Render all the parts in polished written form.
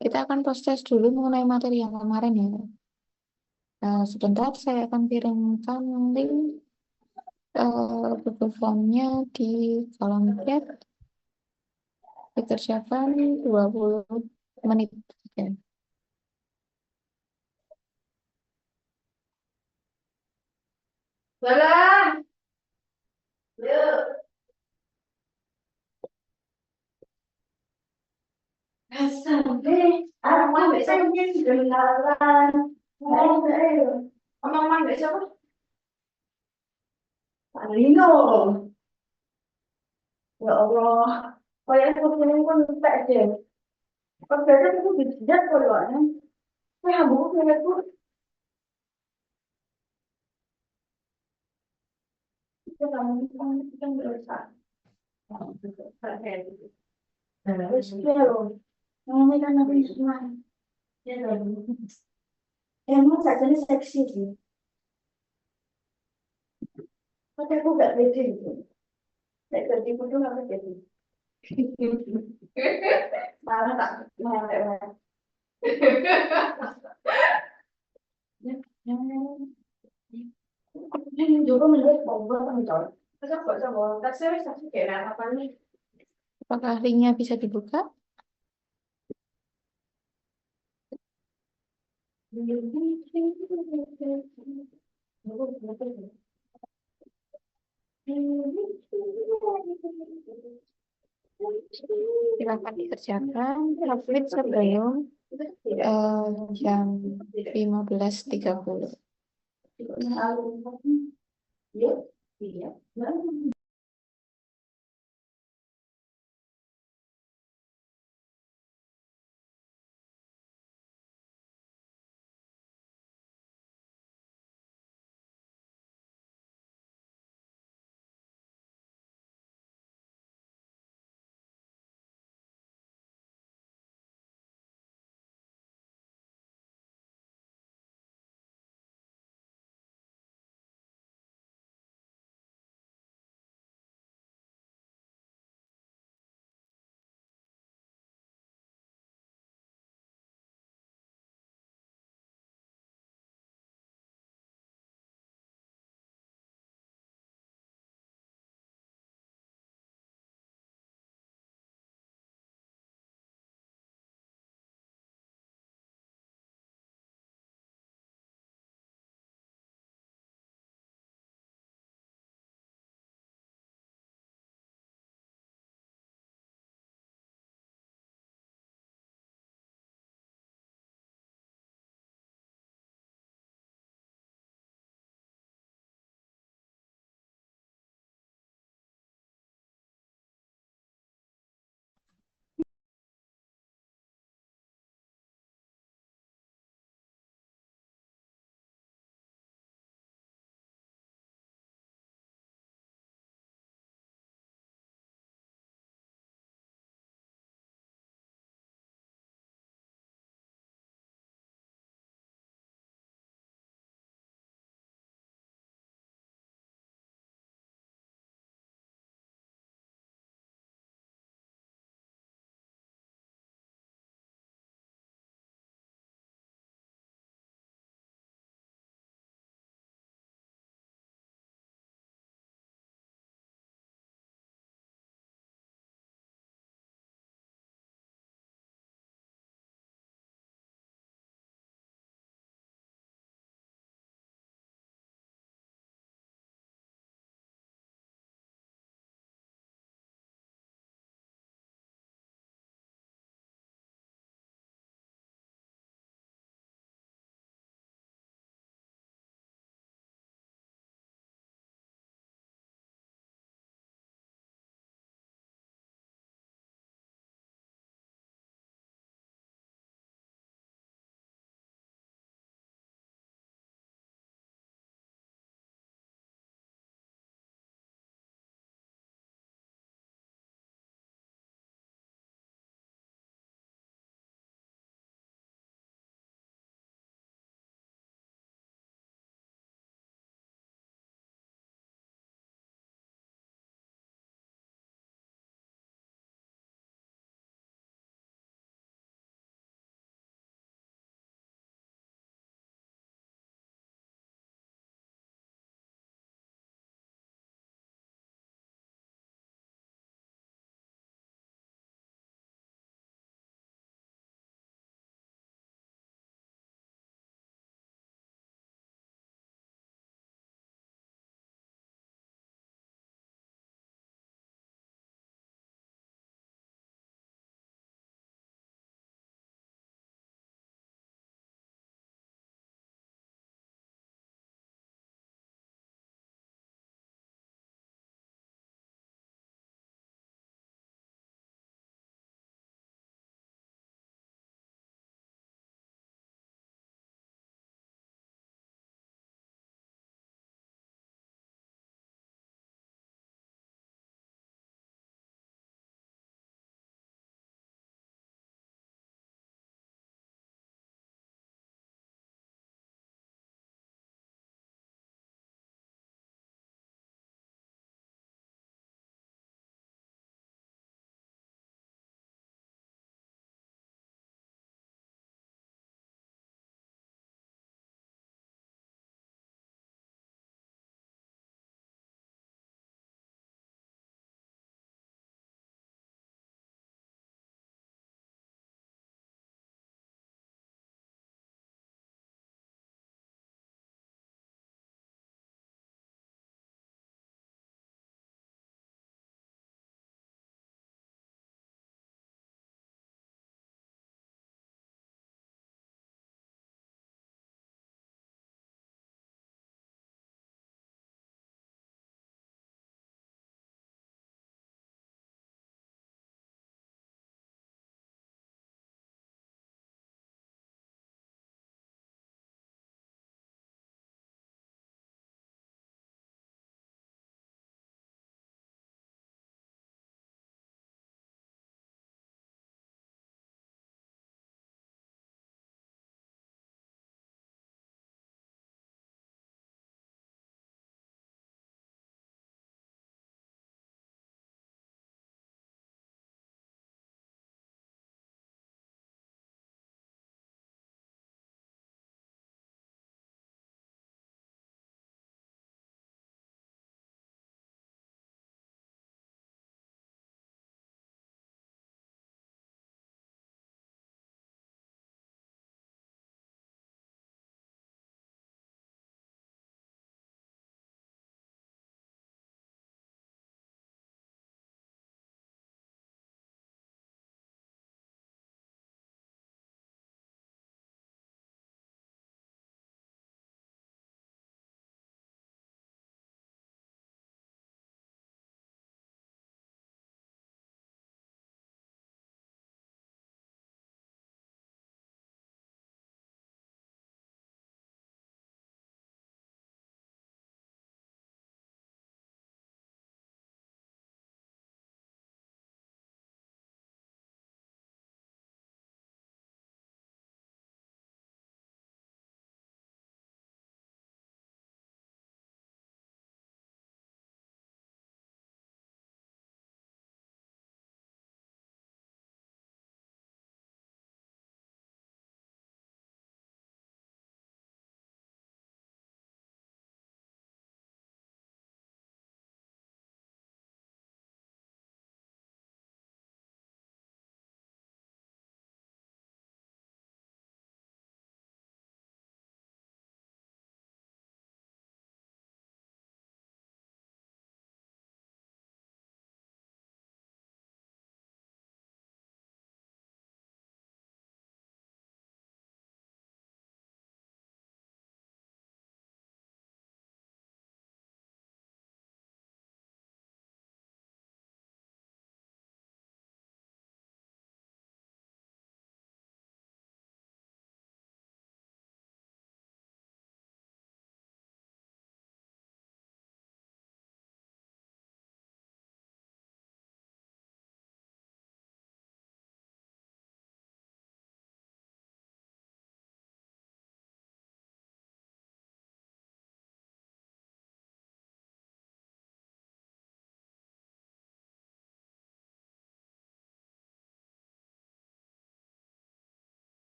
Kita akan proses dulu mengenai materi yang kemarin ya. Sebentar, saya akan kirimkan link Google Form-nya di kolom chat. Dikerjakan 20 menit. Oke. Jalan. Yuk. Sampai aku pengen kenalan. Omong man siapa? Pak Lino. Ya Allah. Kayak aku pengen pun tak deh. Pas kerja aku dijat kalau ada. Saya buku pengen tuh. Kita kita berusaha. Terus dia loh. Ini kan aku cuma. Ya loh. Emang saja seksi sih. Tapi aku gak pede gitu. Nek kerja itu nggak pede. Malah tak malah lewat. Juga menurut Bobo kan coy. Masa kok sama tak serius tapi kayak apa nih? Apakah linknya bisa dibuka? Silakan dikerjakan. Upload sebelum jam 15.30. Iya, iya.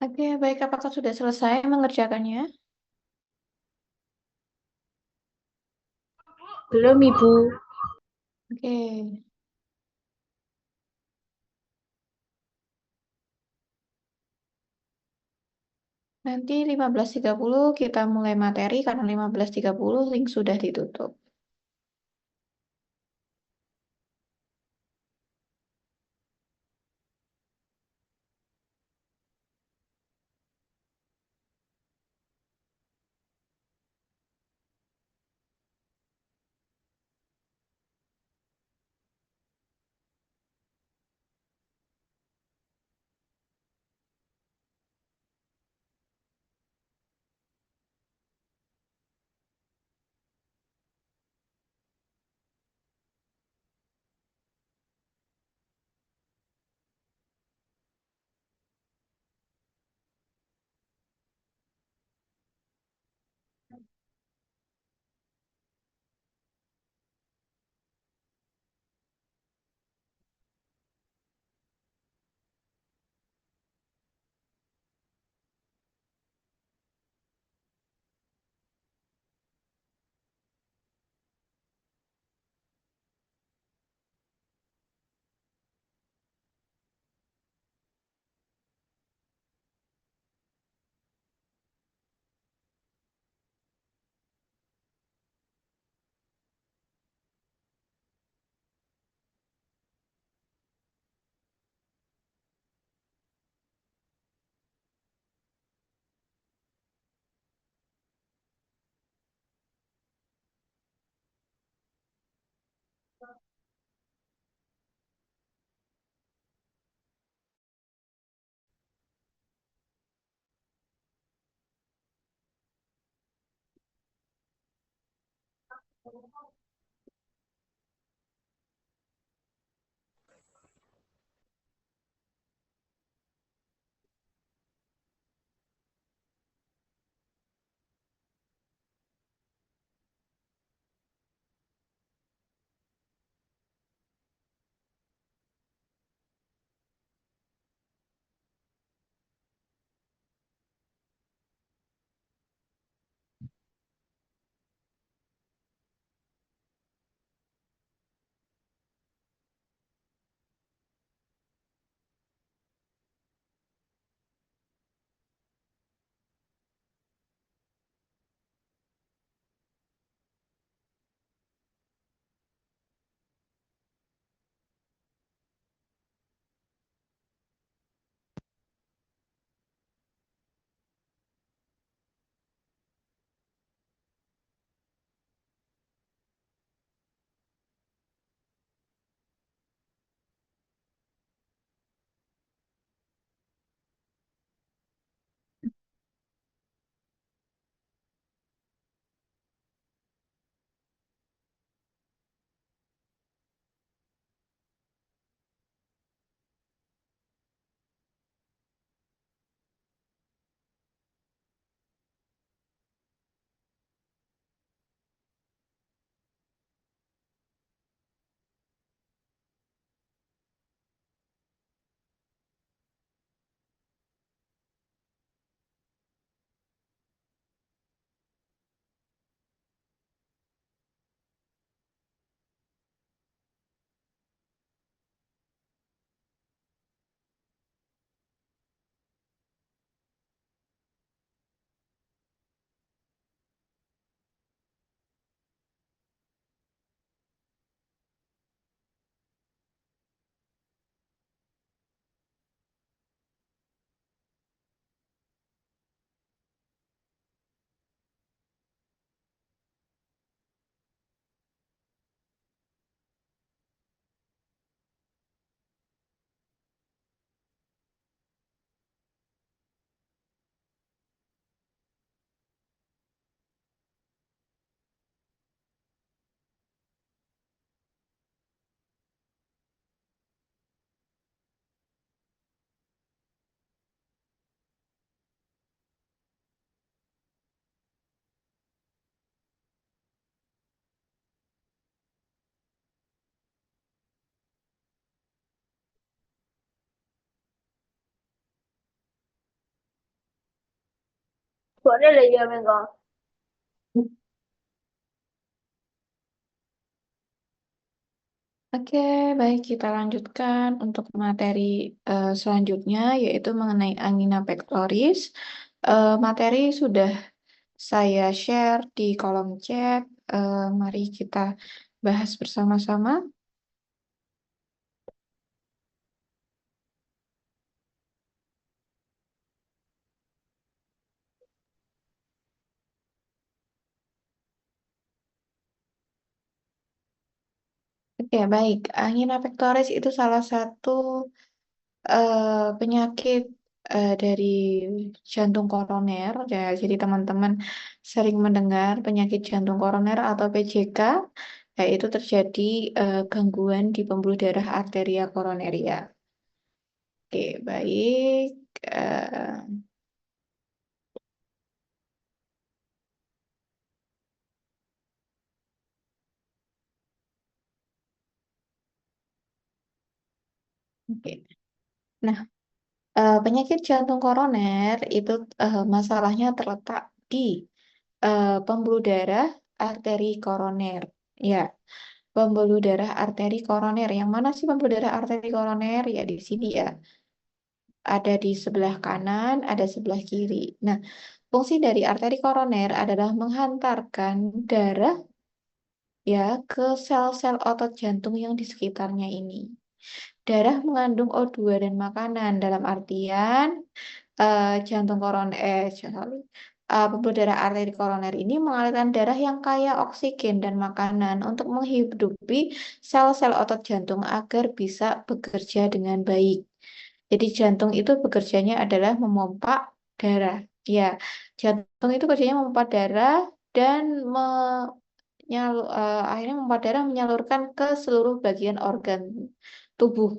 Oke, baik. Apakah sudah selesai mengerjakannya? Belum, Ibu. Oke. Nanti 15.30 kita mulai materi karena 15.30 link sudah ditutup. Boleh lah ya, Mega. Oke, baik kita lanjutkan untuk materi selanjutnya yaitu mengenai angina pectoris. Materi sudah saya share di kolom chat. Mari kita bahas bersama-sama. Oke, baik. Angina pectoris itu salah satu penyakit dari jantung koroner. Ya, jadi teman-teman sering mendengar penyakit jantung koroner atau PJK, yaitu terjadi gangguan di pembuluh darah arteria koroneria. Oke, baik. Oke. Nah, penyakit jantung koroner itu masalahnya terletak di pembuluh darah arteri koroner. Ya, pembuluh darah arteri koroner. Yang mana sih pembuluh darah arteri koroner? Ya di sini ya. Ada di sebelah kanan, ada sebelah kiri. Nah, fungsi dari arteri koroner adalah menghantarkan darah ya ke sel-sel otot jantung yang di sekitarnya ini. Darah mengandung O2 dan makanan dalam artian jantung koroner, sorry, pembuluh darah arteri koroner ini mengalirkan darah yang kaya oksigen dan makanan untuk menghidupi sel-sel otot jantung agar bisa bekerja dengan baik. Jadi jantung itu bekerjanya adalah memompa darah. Ya, jantung itu kerjanya memompa darah dan akhirnya memompa darah menyalurkan ke seluruh bagian organ tubuh.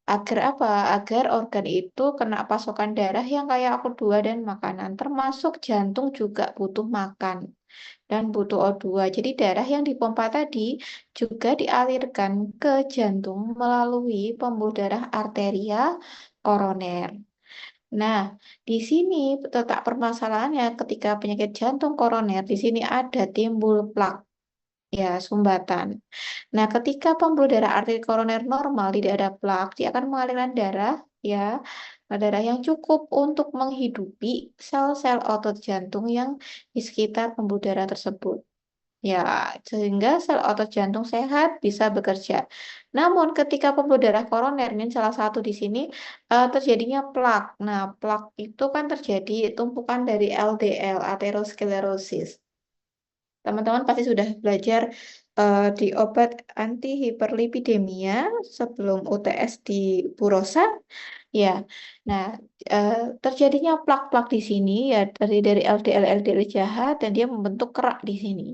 Agar apa? Agar organ itu kena pasokan darah yang kayak O2 dan makanan. Termasuk jantung juga butuh makan dan butuh O2. Jadi darah yang dipompa tadi juga dialirkan ke jantung melalui pembuluh darah arteria koroner. Nah, di sini letak permasalahannya ketika penyakit jantung koroner, di sini ada timbul plak, ya, sumbatan. Nah, ketika pembuluh darah arteri koroner normal, tidak ada plak, dia akan mengalirkan darah, ya, darah yang cukup untuk menghidupi sel-sel otot jantung yang di sekitar pembuluh darah tersebut. Ya, sehingga sel otot jantung sehat bisa bekerja. Namun, ketika pembuluh darah koroner ini salah satu di sini terjadinya plak. Nah, plak itu kan terjadi tumpukan dari LDL, atherosclerosis. Teman-teman pasti sudah belajar di obat anti hiperlipidemia sebelum UTS di Purosa. Ya, nah eh, terjadinya plak-plak di sini ya dari LDL jahat dan dia membentuk kerak di sini.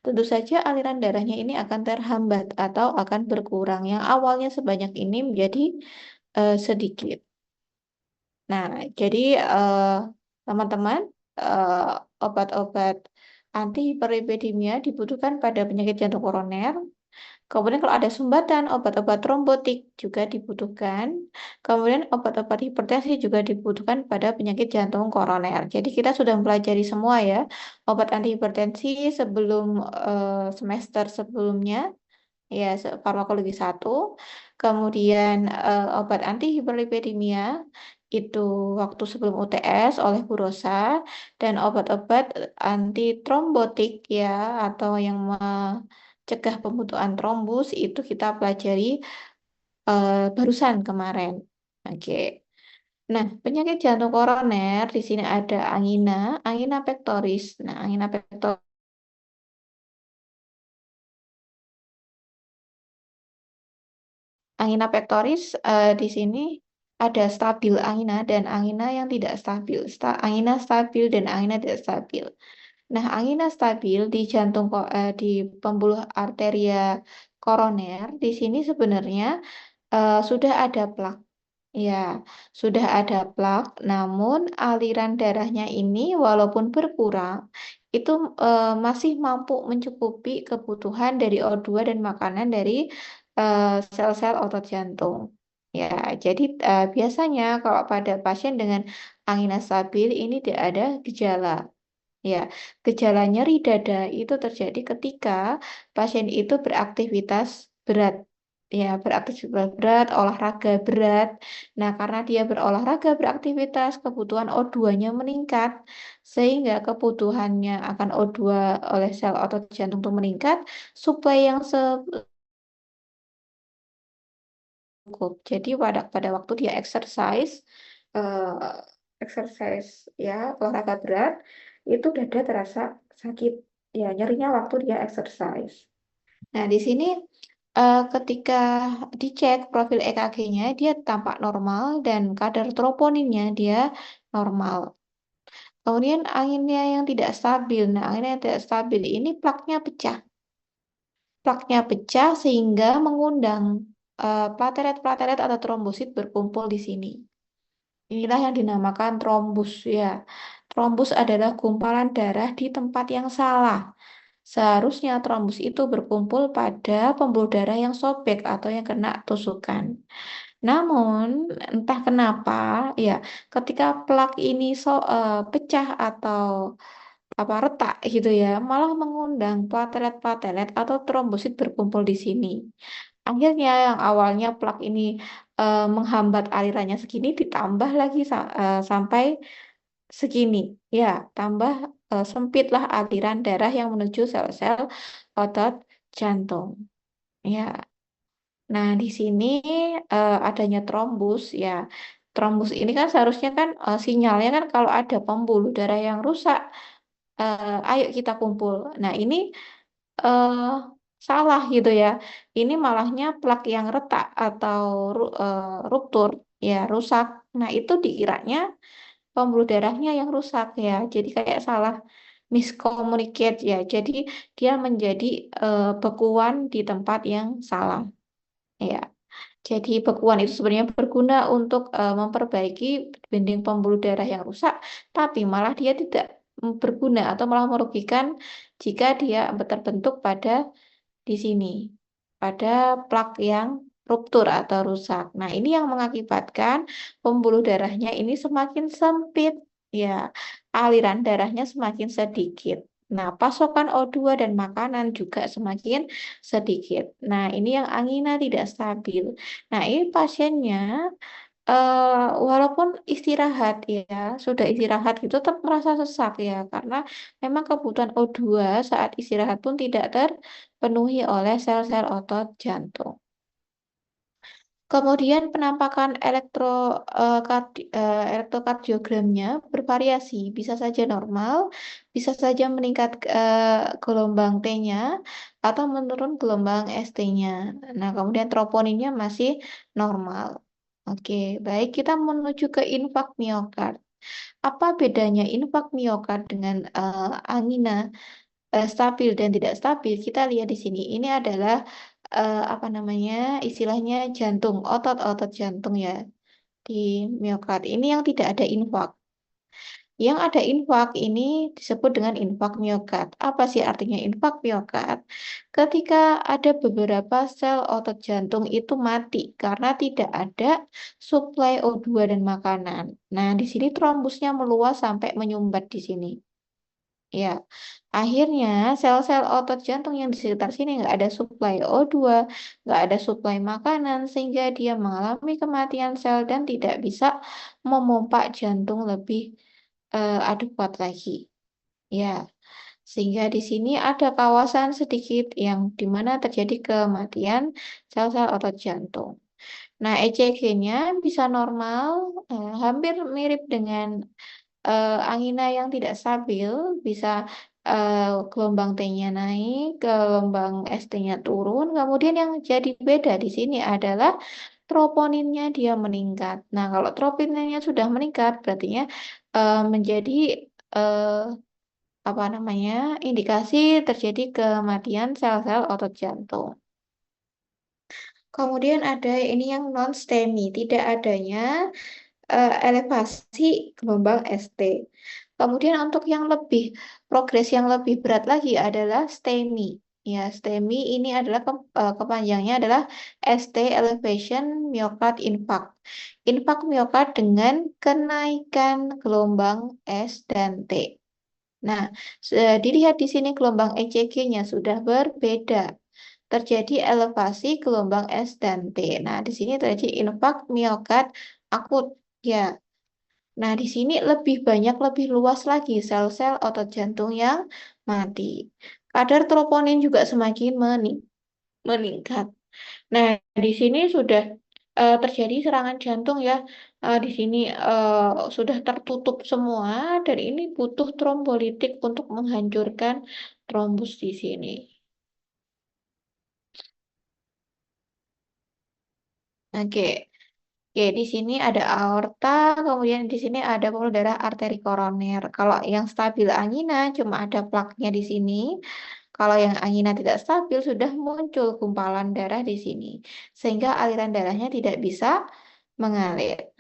Tentu saja aliran darahnya ini akan terhambat atau akan berkurang. Yang awalnya sebanyak ini menjadi sedikit. Nah, jadi teman-teman, eh, obat-obat anti hiperlipidemia dibutuhkan pada penyakit jantung koroner. Kemudian kalau ada sumbatan, obat-obat trombotik juga dibutuhkan. Kemudian obat-obat hipertensi juga dibutuhkan pada penyakit jantung koroner. Jadi kita sudah mempelajari semua ya, obat anti hipertensi sebelum semester sebelumnya ya farmakologi satu, kemudian obat anti hiperlipidemia itu waktu sebelum UTS oleh Bu Rosa dan obat-obat anti trombotik ya atau yang mencegah pembentukan trombus itu kita pelajari barusan kemarin. Oke. Nah, penyakit jantung koroner di sini ada angina, angina pectoris. Nah, angina pectoris Angina pectoris di sini ada stabil angina dan angina yang tidak stabil. Angina stabil dan angina tidak stabil. Nah, angina stabil di di pembuluh arteria koroner di sini sebenarnya sudah ada plak. Ya, sudah ada plak, namun aliran darahnya ini walaupun berkurang, itu masih mampu mencukupi kebutuhan dari O2 dan makanan dari sel-sel otot jantung. Ya, jadi biasanya kalau pada pasien dengan angina stabil ini tidak ada gejala. Ya, gejala nyeri dada itu terjadi ketika pasien itu beraktivitas berat. Ya, beraktivitas berat, olahraga berat. Nah, karena dia berolahraga, beraktivitas, kebutuhan O2-nya meningkat. Sehingga kebutuhannya akan O2 oleh sel otot jantung itu meningkat, suplai yang cukup. Jadi pada waktu dia exercise ya olahraga berat itu dada terasa sakit ya nyerinya waktu dia exercise. Nah di sini ketika dicek profil EKG-nya dia tampak normal dan kadar troponinnya dia normal. Kemudian anginnya yang tidak stabil. Nah anginnya yang tidak stabil ini plaknya pecah. Plaknya pecah sehingga mengundang platelet-platelet atau trombosit berkumpul di sini. Inilah yang dinamakan trombus ya. Trombus adalah gumpalan darah di tempat yang salah. Seharusnya trombus itu berkumpul pada pembuluh darah yang sobek atau yang kena tusukan. Namun entah kenapa ya ketika plak ini pecah atau apa retak gitu ya, malah mengundang platelet-platelet atau trombosit berkumpul di sini. Akhirnya yang awalnya plak ini menghambat alirannya segini ditambah lagi sampai segini. Ya, tambah sempitlah aliran darah yang menuju sel-sel otot jantung. Ya. Nah, di sini adanya trombus ya. Trombus ini kan seharusnya kan sinyalnya kan kalau ada pembuluh darah yang rusak, ayo kita kumpul. Nah, ini eh, salah gitu ya. Ini malahnya plak yang retak atau ruptur, ya rusak. Nah, itu dikiranya pembuluh darahnya yang rusak ya. Jadi kayak salah miscommunicate ya. Jadi dia menjadi bekuan di tempat yang salah. Ya. Jadi bekuan itu sebenarnya berguna untuk memperbaiki dinding pembuluh darah yang rusak, tapi malah dia tidak berguna atau malah merugikan jika dia terbentuk pada di sini, pada plak yang ruptur atau rusak. Nah, ini yang mengakibatkan pembuluh darahnya ini semakin sempit, ya, aliran darahnya semakin sedikit. Nah, pasokan O2 dan makanan juga semakin sedikit. Nah, ini yang angina tidak stabil. Nah, ini pasiennya walaupun istirahat ya, sudah istirahat itu tetap merasa sesak ya, karena memang kebutuhan O2 saat istirahat pun tidak terpenuhi oleh sel-sel otot jantung. Kemudian penampakan elektrokardiogramnya bervariasi, bisa saja normal, bisa saja meningkat gelombang T-nya atau menurun gelombang ST-nya. Nah, kemudian troponinnya masih normal. Oke, baik kita menuju ke infak miokard. Apa bedanya infak miokard dengan angina stabil dan tidak stabil? Kita lihat di sini. Ini adalah apa namanya istilahnya jantung, otot-otot jantung ya di miokard. Ini yang tidak ada infak. Yang ada infak ini disebut dengan infak miokard. Apa sih artinya infak miokard? Ketika ada beberapa sel otot jantung itu mati karena tidak ada suplai O2 dan makanan. Nah, di sini trombusnya meluas sampai menyumbat di sini. Ya, akhirnya sel-sel otot jantung yang di sekitar sini nggak ada suplai O2, nggak ada suplai makanan, sehingga dia mengalami kematian sel dan tidak bisa memompa jantung lebih adekuat lagi. Ya, sehingga di sini ada kawasan sedikit yang di mana terjadi kematian sel-sel otot jantung. Nah, ECG-nya bisa normal, hampir mirip dengan angina yang tidak stabil bisa eh, gelombang T-nya naik, gelombang ST-nya turun. Kemudian yang jadi beda di sini adalah troponinnya dia meningkat. Nah, kalau troponinnya sudah meningkat, berarti menjadi eh, apa namanya indikasi terjadi kematian sel-sel otot jantung. Kemudian ada ini yang non-STEMI, tidak adanya elevasi gelombang ST. Kemudian untuk yang lebih progres yang lebih berat lagi adalah STEMI. Ya, STEMI ini adalah kepanjangnya adalah ST Elevation Myocard Infarct. Infarct miokard dengan kenaikan gelombang S dan T. Nah, dilihat di sini gelombang ECG-nya sudah berbeda. Terjadi elevasi gelombang S dan T. Nah, di sini terjadi infark miokard akut. Ya. Nah, di sini lebih banyak, lebih luas lagi sel-sel otot jantung yang mati. Kadar troponin juga semakin meningkat. Nah, di sini sudah terjadi serangan jantung ya. Di sini sudah tertutup semua dan ini butuh trombolitik untuk menghancurkan trombus di sini. Oke. Oke, di sini ada aorta, kemudian di sini ada pembuluh darah arteri koroner. Kalau yang stabil angina cuma ada plaknya di sini. Kalau yang angina tidak stabil sudah muncul gumpalan darah di sini, sehingga aliran darahnya tidak bisa mengalir.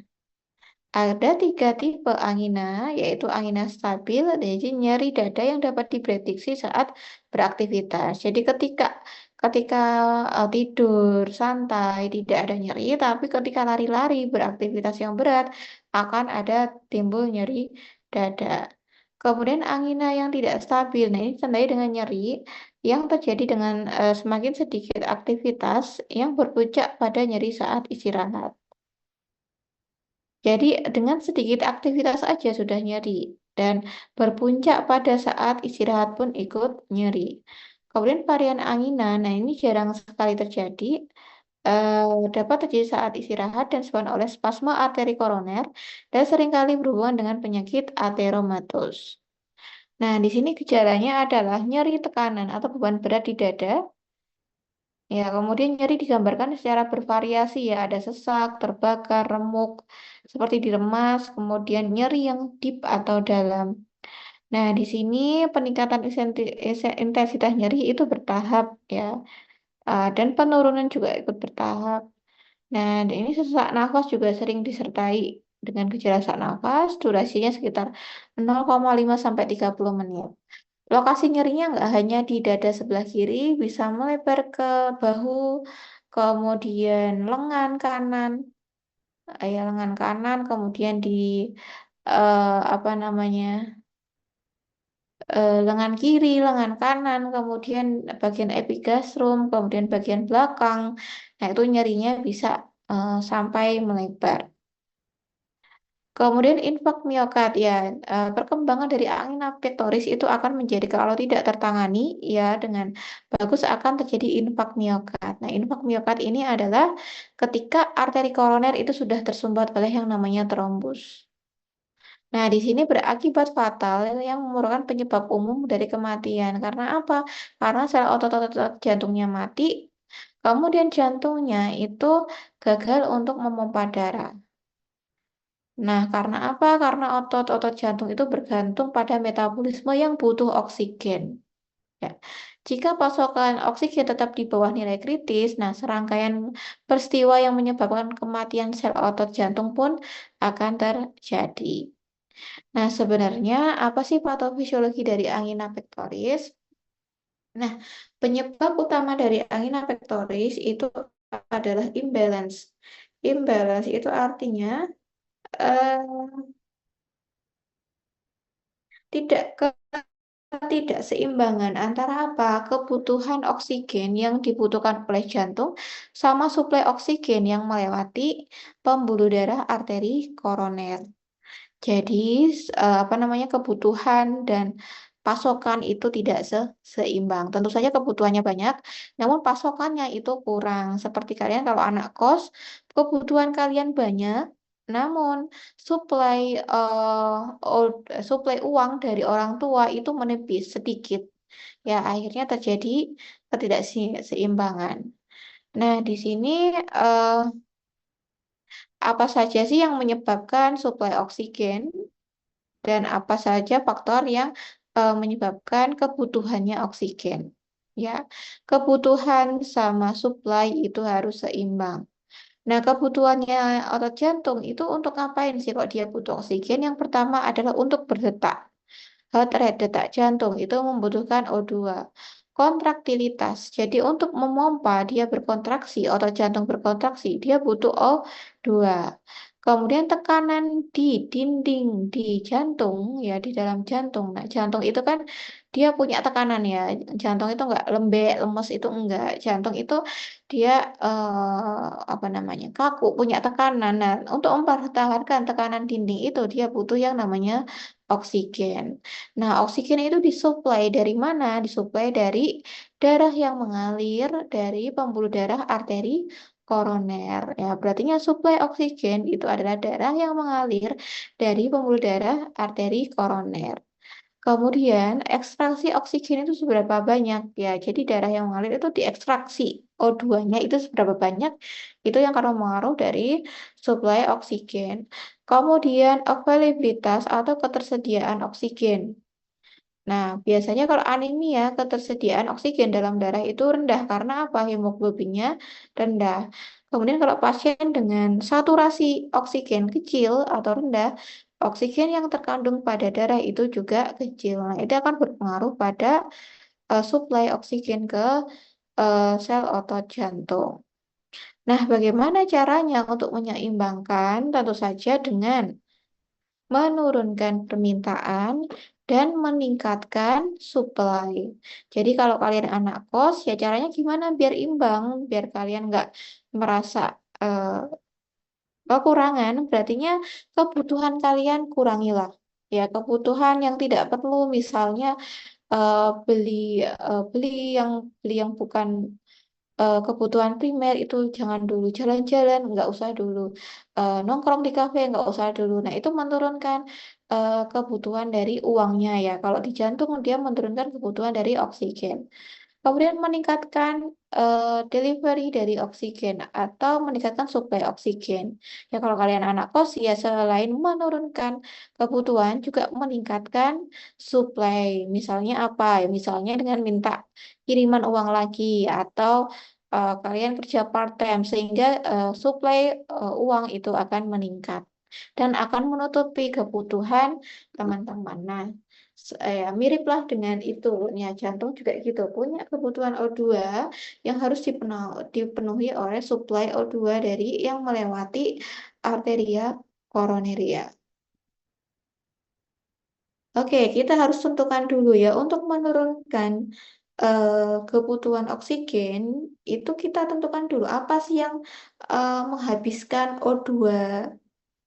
Ada tiga tipe angina, yaitu angina stabil, jadi nyeri dada yang dapat diprediksi saat beraktivitas. Jadi ketika ketika tidur santai tidak ada nyeri, tapi ketika lari-lari beraktivitas yang berat akan ada timbul nyeri dada. Kemudian angina yang tidak stabil, nah ini ditandai dengan nyeri yang terjadi dengan semakin sedikit aktivitas yang berpuncak pada nyeri saat istirahat. Jadi dengan sedikit aktivitas saja sudah nyeri dan berpuncak pada saat istirahat pun ikut nyeri. Kemudian varian angina, nah ini jarang sekali terjadi, dapat terjadi saat istirahat dan disebabkan oleh spasme arteri koroner dan seringkali berhubungan dengan penyakit ateromatos. Nah, di sini gejalanya adalah nyeri tekanan atau beban berat di dada. Ya, kemudian nyeri digambarkan secara bervariasi ya, ada sesak, terbakar, remuk, seperti diremas, kemudian nyeri yang deep atau dalam. Nah, di sini peningkatan intensitas nyeri itu bertahap ya, dan penurunan juga ikut bertahap. Nah, dan ini sesak nafas juga sering disertai dengan gejala sesak nafas, durasinya sekitar 0,5 sampai 30 menit. Lokasi nyerinya nggak hanya di dada sebelah kiri, bisa melebar ke bahu, kemudian lengan kanan, kemudian di apa namanya, lengan kiri, lengan kanan, kemudian bagian epigastrum, kemudian bagian belakang. Nah, itu nyerinya bisa sampai melebar. Kemudian infak miokard ya, perkembangan dari angina pectoris itu akan menjadi kalau tidak tertangani ya dengan bagus akan terjadi infak miokard. Nah, infak miokard ini adalah ketika arteri koroner itu sudah tersumbat oleh yang namanya trombus. Nah, di sini berakibat fatal yang merupakan penyebab umum dari kematian. Karena apa? Karena sel otot-otot jantungnya mati, kemudian jantungnya itu gagal untuk memompa darah. Nah, karena apa? Karena otot-otot jantung itu bergantung pada metabolisme yang butuh oksigen. Ya. Jika pasokan oksigen tetap di bawah nilai kritis, nah serangkaian peristiwa yang menyebabkan kematian sel otot jantung pun akan terjadi. Nah, sebenarnya apa sih patofisiologi dari angina pectoris? Nah, penyebab utama dari angina pectoris itu adalah imbalance. Imbalance itu artinya eh, tidak ketidakseimbangan antara apa? Kebutuhan oksigen yang dibutuhkan oleh jantung sama suplai oksigen yang melewati pembuluh darah arteri koroner. Jadi apa namanya kebutuhan dan pasokan itu tidak seimbang. Tentu saja kebutuhannya banyak, namun pasokannya itu kurang. Seperti kalian kalau anak kos, kebutuhan kalian banyak, namun suplai suplai uang dari orang tua itu menipis sedikit. Ya, akhirnya terjadi ketidakseimbangan. Nah, di sini eh, apa saja sih yang menyebabkan suplai oksigen dan apa saja faktor yang menyebabkan kebutuhannya oksigen. Ya, kebutuhan sama supply itu harus seimbang. Nah, kebutuhannya otot jantung itu untuk ngapain sih kok dia butuh oksigen? Yang pertama adalah untuk berdetak. Heart rate, detak jantung itu membutuhkan O2. kontraktilitas. Jadi untuk memompa dia berkontraksi, otot jantung berkontraksi, dia butuh O2. Kemudian tekanan di dinding di jantung, ya di dalam jantung. Nah, jantung itu kan dia punya tekanan ya. Jantung itu enggak lembek, lemes itu enggak. Jantung itu dia apa namanya kaku, punya tekanan. Nah, untuk mempertahankan tekanan dinding itu dia butuh yang namanya oksigen. Nah, oksigen itu disuplai dari mana? Disuplai dari darah yang mengalir dari pembuluh darah arteri koroner. Ya, berarti suplai oksigen itu adalah darah yang mengalir dari pembuluh darah arteri koroner. Kemudian ekstraksi oksigen itu seberapa banyak ya. Jadi darah yang mengalir itu diekstraksi. O2-nya itu seberapa banyak, itu yang akan mempengaruhi dari suplai oksigen. Kemudian availabilitas atau ketersediaan oksigen. Nah, biasanya kalau anemia, ketersediaan oksigen dalam darah itu rendah karena apa? Hemoglobinnya rendah. Kemudian kalau pasien dengan saturasi oksigen kecil atau rendah, oksigen yang terkandung pada darah itu juga kecil. Nah, itu akan berpengaruh pada suplai oksigen ke sel otot jantung. Nah, bagaimana caranya untuk menyeimbangkan? Tentu saja dengan menurunkan permintaan dan meningkatkan supply. Jadi kalau kalian anak kos, ya caranya gimana biar imbang, biar kalian nggak merasa eh, kekurangan, berartinya kebutuhan kalian kurangilah. Ya, kebutuhan yang tidak perlu, misalnya eh, beli beli yang bukan kebutuhan primer itu jangan dulu, jalan-jalan nggak usah dulu. Nongkrong di kafe nggak usah dulu. Nah, itu menurunkan kebutuhan dari uangnya ya. Kalau di jantung dia menurunkan kebutuhan dari oksigen. Kemudian meningkatkan delivery dari oksigen atau meningkatkan suplai oksigen. Ya kalau kalian anak kos ya selain menurunkan kebutuhan juga meningkatkan suplai. Misalnya apa? Ya, misalnya dengan minta kiriman uang lagi atau kalian kerja part time sehingga suplai uang itu akan meningkat dan akan menutupi kebutuhan teman-teman. Nah, miriplah dengan itu. Ya, jantung juga gitu, punya kebutuhan O2 yang harus dipenuhi oleh suplai O2 dari yang melewati arteria koroneria. Oke, kita harus tentukan dulu ya untuk menurunkan kebutuhan oksigen itu kita tentukan dulu apa sih yang menghabiskan O2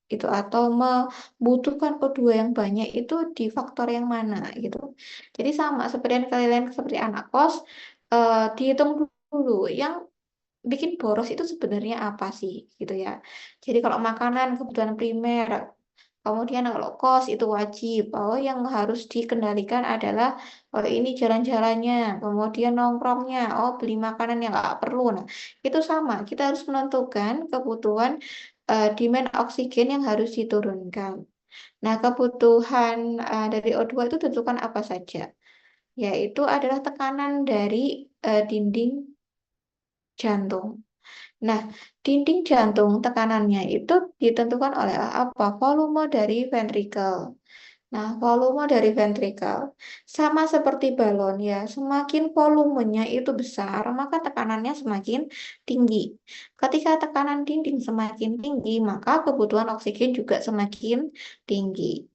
itu atau membutuhkan O2 yang banyak itu di faktor yang mana gitu. Jadi sama seperti yang kalian seperti anak kos dihitung dulu yang bikin boros itu sebenarnya apa sih gitu ya. Jadi kalau makanan kebutuhan primer, kemudian kalau kos itu wajib. Oh yang harus dikendalikan adalah oh ini jalan-jalannya, kemudian nongkrongnya, oh beli makanan yang nggak perlu. Nah itu sama. Kita harus menentukan kebutuhan demand oksigen yang harus diturunkan. Nah kebutuhan dari O2 itu tentukan apa saja, yaitu adalah tekanan dari dinding jantung. Nah, dinding jantung tekanannya itu ditentukan oleh apa? Volume dari ventrikel. Nah, volume dari ventrikel sama seperti balon ya. Semakin volumenya itu besar, maka tekanannya semakin tinggi. Ketika tekanan dinding semakin tinggi, maka kebutuhan oksigen juga semakin tinggi.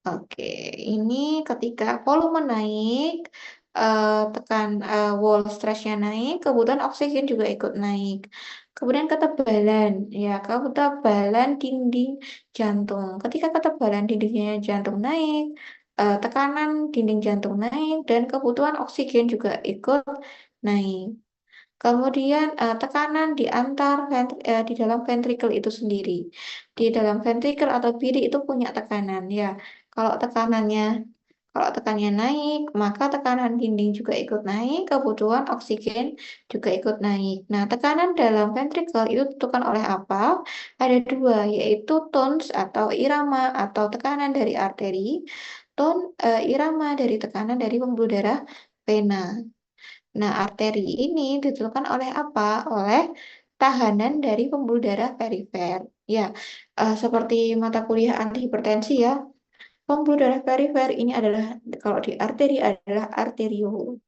Oke, ini ketika volume naik, wall stressnya naik, kebutuhan oksigen juga ikut naik. Kemudian ketebalan, ya ketebalan dinding jantung. Ketika ketebalan dindingnya jantung naik, tekanan dinding jantung naik, dan kebutuhan oksigen juga ikut naik. Kemudian tekanan di dalam ventrikel itu sendiri. Di dalam ventrikel atau bilik itu punya tekanan ya. Kalau tekanannya kalau tekanannya naik, maka tekanan dinding juga ikut naik, kebutuhan oksigen juga ikut naik. Nah, tekanan dalam ventrikel itu ditentukan oleh apa? Ada dua, yaitu tones atau irama atau tekanan dari arteri, irama dari tekanan dari pembuluh darah vena. Nah, arteri ini ditentukan oleh apa? Oleh tahanan dari pembuluh darah perifer. Ya, seperti mata kuliah anti hipertensi ya. Pembuluh darah perifer ini adalah kalau di arteri adalah arteriole.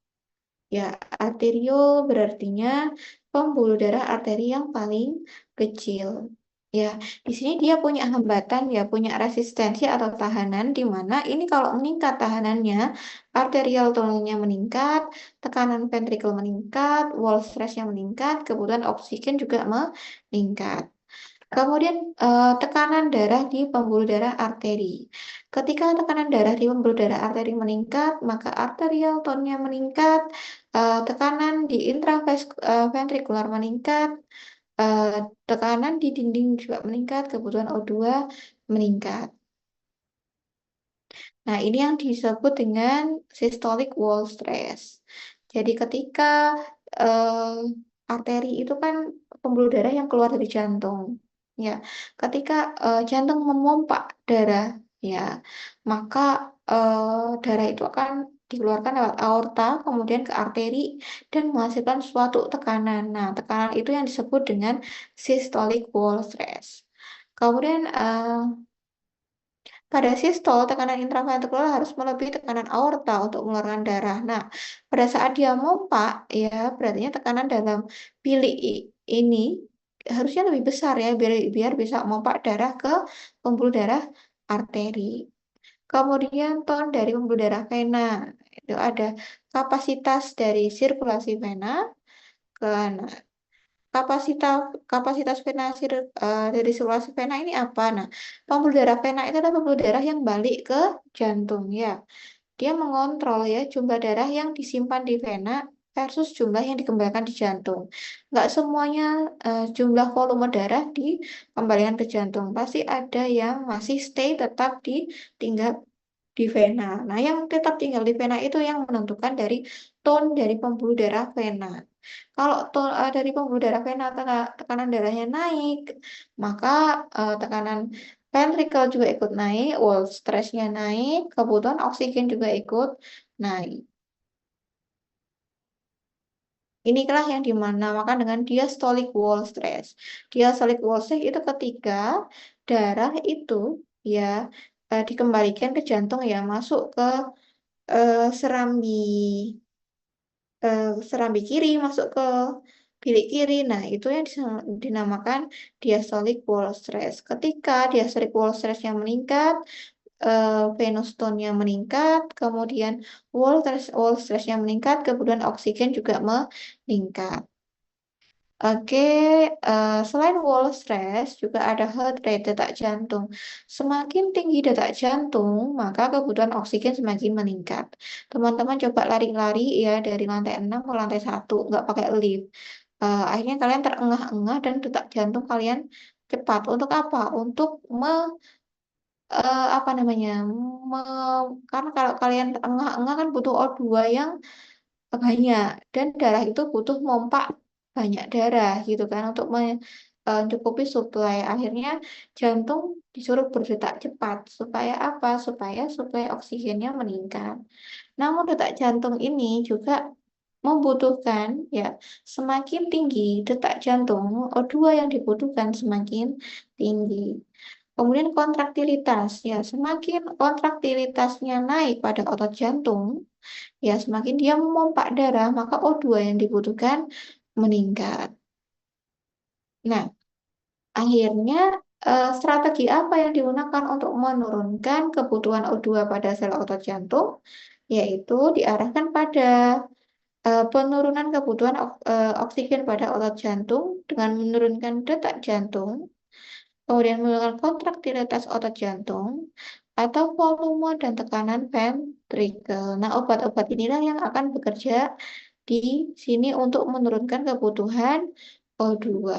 Ya, arteriol berartinya pembuluh darah arteri yang paling kecil. Ya, di sini dia punya hambatan ya, punya resistensi atau tahanan di mana ini kalau meningkat tahanannya, arterial tone-nya meningkat, tekanan ventrikel meningkat, wall stress-nya meningkat, kebutuhan oksigen juga meningkat. Kemudian tekanan darah di pembuluh darah arteri. Ketika tekanan darah di pembuluh darah arteri meningkat, maka arterial tone-nya meningkat, tekanan di intraventrikular meningkat, eh, tekanan di dinding juga meningkat, kebutuhan O2 meningkat. Nah, ini yang disebut dengan systolic wall stress. Jadi ketika arteri itu kan pembuluh darah yang keluar dari jantung. Ya, ketika jantung memompa darah, ya, maka darah itu akan dikeluarkan lewat aorta, kemudian ke arteri dan menghasilkan suatu tekanan. Nah, tekanan itu yang disebut dengan systolic wall stress. Kemudian pada sistol, tekanan intraventrikular harus melebihi tekanan aorta untuk mengeluarkan darah. Nah, pada saat dia mompa, ya berarti tekanan dalam bilik ini harusnya lebih besar ya, biar bisa mompa darah ke pembuluh darah arteri. Kemudian ton dari pembuluh darah vena, itu ada kapasitas dari sirkulasi vena ke kapasitas kapasitas vena dari sirkulasi vena ini apa? Nah, pembuluh darah vena itu adalah pembuluh darah yang balik ke jantung ya. Dia mengontrol ya jumlah darah yang disimpan di vena versus jumlah yang dikembalikan di jantung. Nggak semuanya jumlah volume darah dikembalikan ke jantung. Pasti ada yang masih stay tetap tinggal di vena. Nah, yang tetap tinggal di vena itu yang menentukan dari tone dari pembuluh darah vena. Kalau dari pembuluh darah vena tekanan darahnya naik, maka tekanan ventricle juga ikut naik, wall stress-nya naik, kebutuhan oksigen juga ikut naik. Inilah yang dinamakan dengan diastolic wall stress. Diastolic wall stress itu ketika darah itu ya dikembalikan ke jantung ya, masuk ke serambi serambi kiri masuk ke bilik kiri. Nah, itu yang dinamakan diastolic wall stress. Ketika diastolic wall stress-nya meningkat, venous tone-nya meningkat, kemudian wall stress-nya meningkat, kemudian oksigen juga meningkat. Oke, selain wall stress, juga ada heart rate, detak jantung. Semakin tinggi detak jantung, maka kebutuhan oksigen semakin meningkat. Teman-teman coba lari-lari ya dari lantai 6 ke lantai 1, nggak pakai lift. Akhirnya kalian terengah-engah dan detak jantung kalian cepat. Untuk apa? Untuk apa namanya? Karena kalau kalian terengah-engah kan butuh O2 yang banyak dan darah itu butuh mompa banyak darah gitu kan untuk mencukupi suplai. Akhirnya jantung disuruh berdetak cepat supaya apa? Supaya suplai oksigennya meningkat. Namun detak jantung ini juga membutuhkan ya semakin tinggi detak jantung, O2 yang dibutuhkan semakin tinggi. Kemudian kontraktilitas ya semakin kontraktilitasnya naik pada otot jantung, ya, semakin dia memompa darah, maka O2 yang dibutuhkan meningkat. Nah, akhirnya strategi apa yang digunakan untuk menurunkan kebutuhan O2 pada sel otot jantung? Yaitu diarahkan pada penurunan kebutuhan oksigen pada otot jantung dengan menurunkan detak jantung, kemudian menurunkan kontraktilitas otot jantung, atau volume dan tekanan ventrikel. Nah, obat-obat inilah yang akan bekerja di sini untuk menurunkan kebutuhan O2.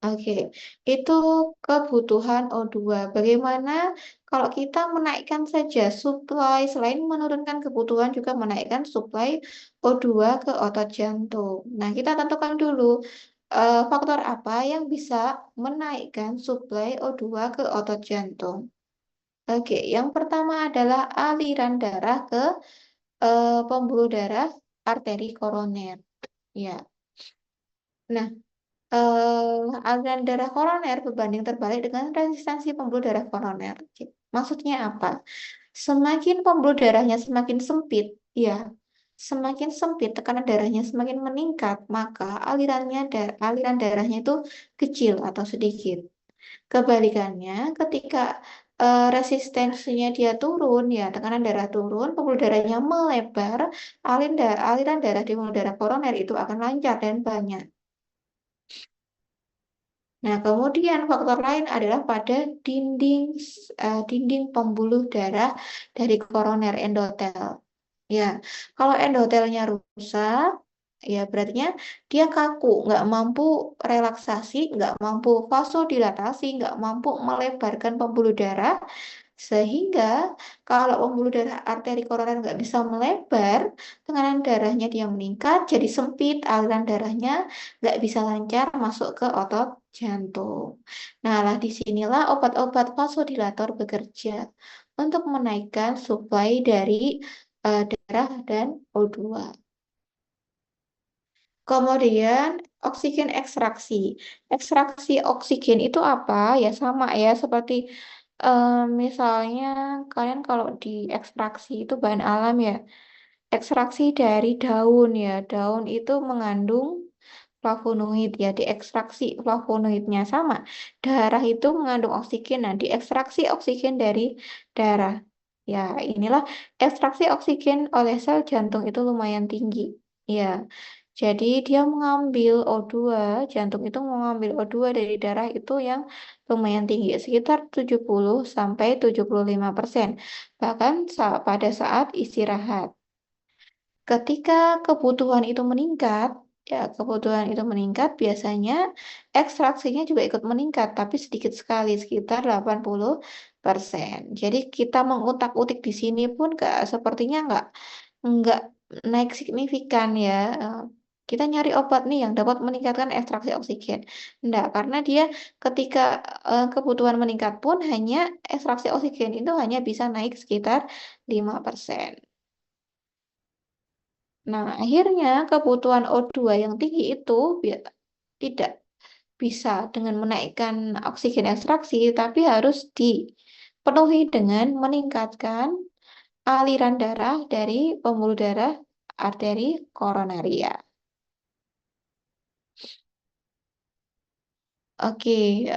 Oke, itu kebutuhan O2. Bagaimana kalau kita menaikkan saja suplai, selain menurunkan kebutuhan juga menaikkan suplai O2 ke otot jantung. Nah, kita tentukan dulu faktor apa yang bisa menaikkan suplai O2 ke otot jantung. Oke, yang pertama adalah aliran darah ke pembuluh darah arteri koroner. Ya. Nah, aliran darah koroner berbanding terbalik dengan resistansi pembuluh darah koroner. Maksudnya apa? Semakin pembuluh darahnya semakin sempit, ya, semakin sempit, tekanan darahnya semakin meningkat, maka aliran darahnya itu kecil atau sedikit. Kebalikannya, ketika resistensinya dia turun, ya tekanan darah turun, pembuluh darahnya melebar, aliran darah di pembuluh darah koroner itu akan lancar dan banyak. Nah, kemudian faktor lain adalah pada dinding dinding pembuluh darah dari koroner endotel. Ya, kalau endotelnya rusak, ya berarti dia kaku, nggak mampu relaksasi, nggak mampu vasodilatasi, nggak mampu melebarkan pembuluh darah, sehingga kalau pembuluh darah arteri koroner nggak bisa melebar, tekanan darahnya dia meningkat, jadi sempit, aliran darahnya nggak bisa lancar masuk ke otot jantung. Nah, lah disinilah obat-obat vasodilator bekerja untuk menaikkan suplai dari darah dan O2. Kemudian oksigen ekstraksi. Ekstraksi oksigen itu apa? Ya sama ya seperti misalnya kalian kalau diekstraksi itu bahan alam ya. Ekstraksi dari daun ya. Daun itu mengandung flavonoid ya. Diekstraksi flavonoidnya sama. Darah itu mengandung oksigen. Nah, diekstraksi oksigen dari darah. Ya, inilah ekstraksi oksigen oleh sel jantung itu lumayan tinggi. Ya. Jadi dia mengambil O2, jantung itu mengambil O2 dari darah itu yang lumayan tinggi, sekitar 70 sampai 75%. Bahkan pada saat istirahat. Ketika kebutuhan itu meningkat, ya kebutuhan itu meningkat, biasanya ekstraksinya juga ikut meningkat, tapi sedikit sekali, sekitar 80%. Jadi kita mengutak-utik di sini pun sepertinya nggak naik signifikan ya. Eh, Kita nyari obat nih yang dapat meningkatkan ekstraksi oksigen. Enggak, karena dia ketika kebutuhan meningkat pun hanya ekstraksi oksigen itu hanya bisa naik sekitar 5%. Nah, akhirnya kebutuhan O2 yang tinggi itu tidak bisa dengan menaikkan oksigen ekstraksi, tapi harus dipenuhi dengan meningkatkan aliran darah dari pembuluh darah arteri koronaria. Oke,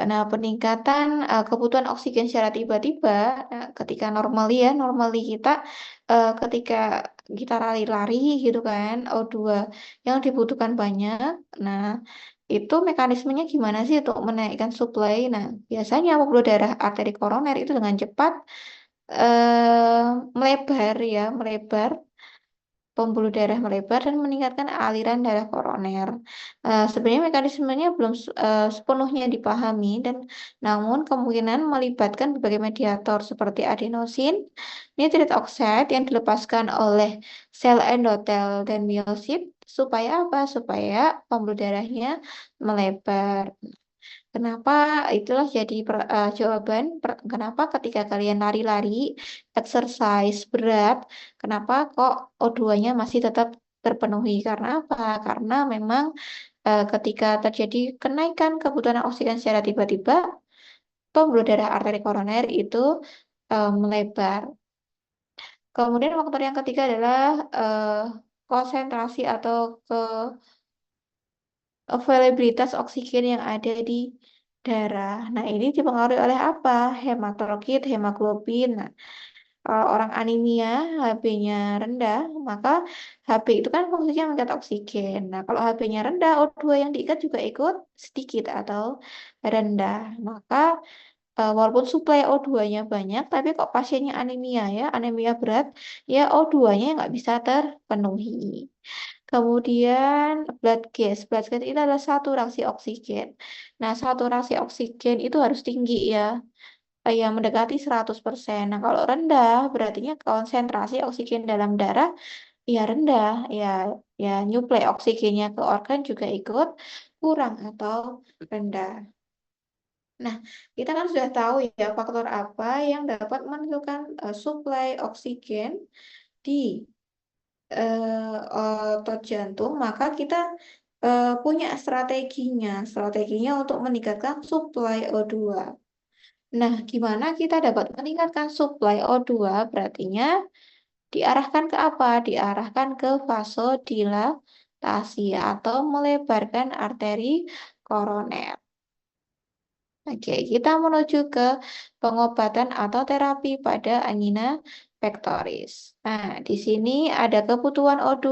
nah peningkatan kebutuhan oksigen secara tiba-tiba ketika normally kita ketika kita lari-lari gitu kan, O2 yang dibutuhkan banyak. Nah, itu mekanismenya gimana sih untuk menaikkan suplai? Nah, biasanya pembuluh darah arteri koroner itu dengan cepat melebar ya, melebar pembuluh darah melebar dan meningkatkan aliran darah koroner. Sebenarnya mekanismenya belum sepenuhnya dipahami dan namun kemungkinan melibatkan berbagai mediator seperti adenosin, nitrit oxide yang dilepaskan oleh sel endotel dan miosit supaya apa? Supaya pembuluh darahnya melebar. Kenapa itulah jadi jawaban kenapa ketika kalian lari-lari, exercise berat, kenapa kok O2-nya masih tetap terpenuhi? Karena apa? Karena memang ketika terjadi kenaikan kebutuhan oksigen secara tiba-tiba, pembuluh darah arteri koroner itu melebar. Kemudian faktor yang ketiga adalah eh, konsentrasi atau availabilitas oksigen yang ada di darah. Nah, ini dipengaruhi oleh apa? Hematokrit, hemoglobin. Nah, kalau orang anemia, HB-nya rendah, maka HB itu kan fungsinya mengikat oksigen. Nah, kalau HB-nya rendah, O2 yang diikat juga ikut sedikit atau rendah. Maka walaupun suplai O2-nya banyak, tapi kok pasiennya anemia ya, anemia berat, ya O2-nya nggak bisa terpenuhi. Kemudian blood gas. Blood gas itu adalah saturasi oksigen. Nah, saturasi oksigen itu harus tinggi ya. Yang mendekati 100%. Nah, kalau rendah berarti konsentrasi oksigen dalam darah ya rendah. Ya ya nyuplai oksigennya ke organ juga ikut kurang atau rendah. Nah, kita kan sudah tahu ya faktor apa yang dapat menentukan suplai oksigen di otot jantung, maka kita punya strateginya, strateginya untuk meningkatkan suplai O2. Nah, gimana kita dapat meningkatkan suplai O2? Berartinya Diarahkan ke apa? Diarahkan ke vasodilatasi atau melebarkan arteri koroner. Oke, kita menuju ke pengobatan atau terapi pada angina pectoris. Nah, di sini ada kebutuhan O2,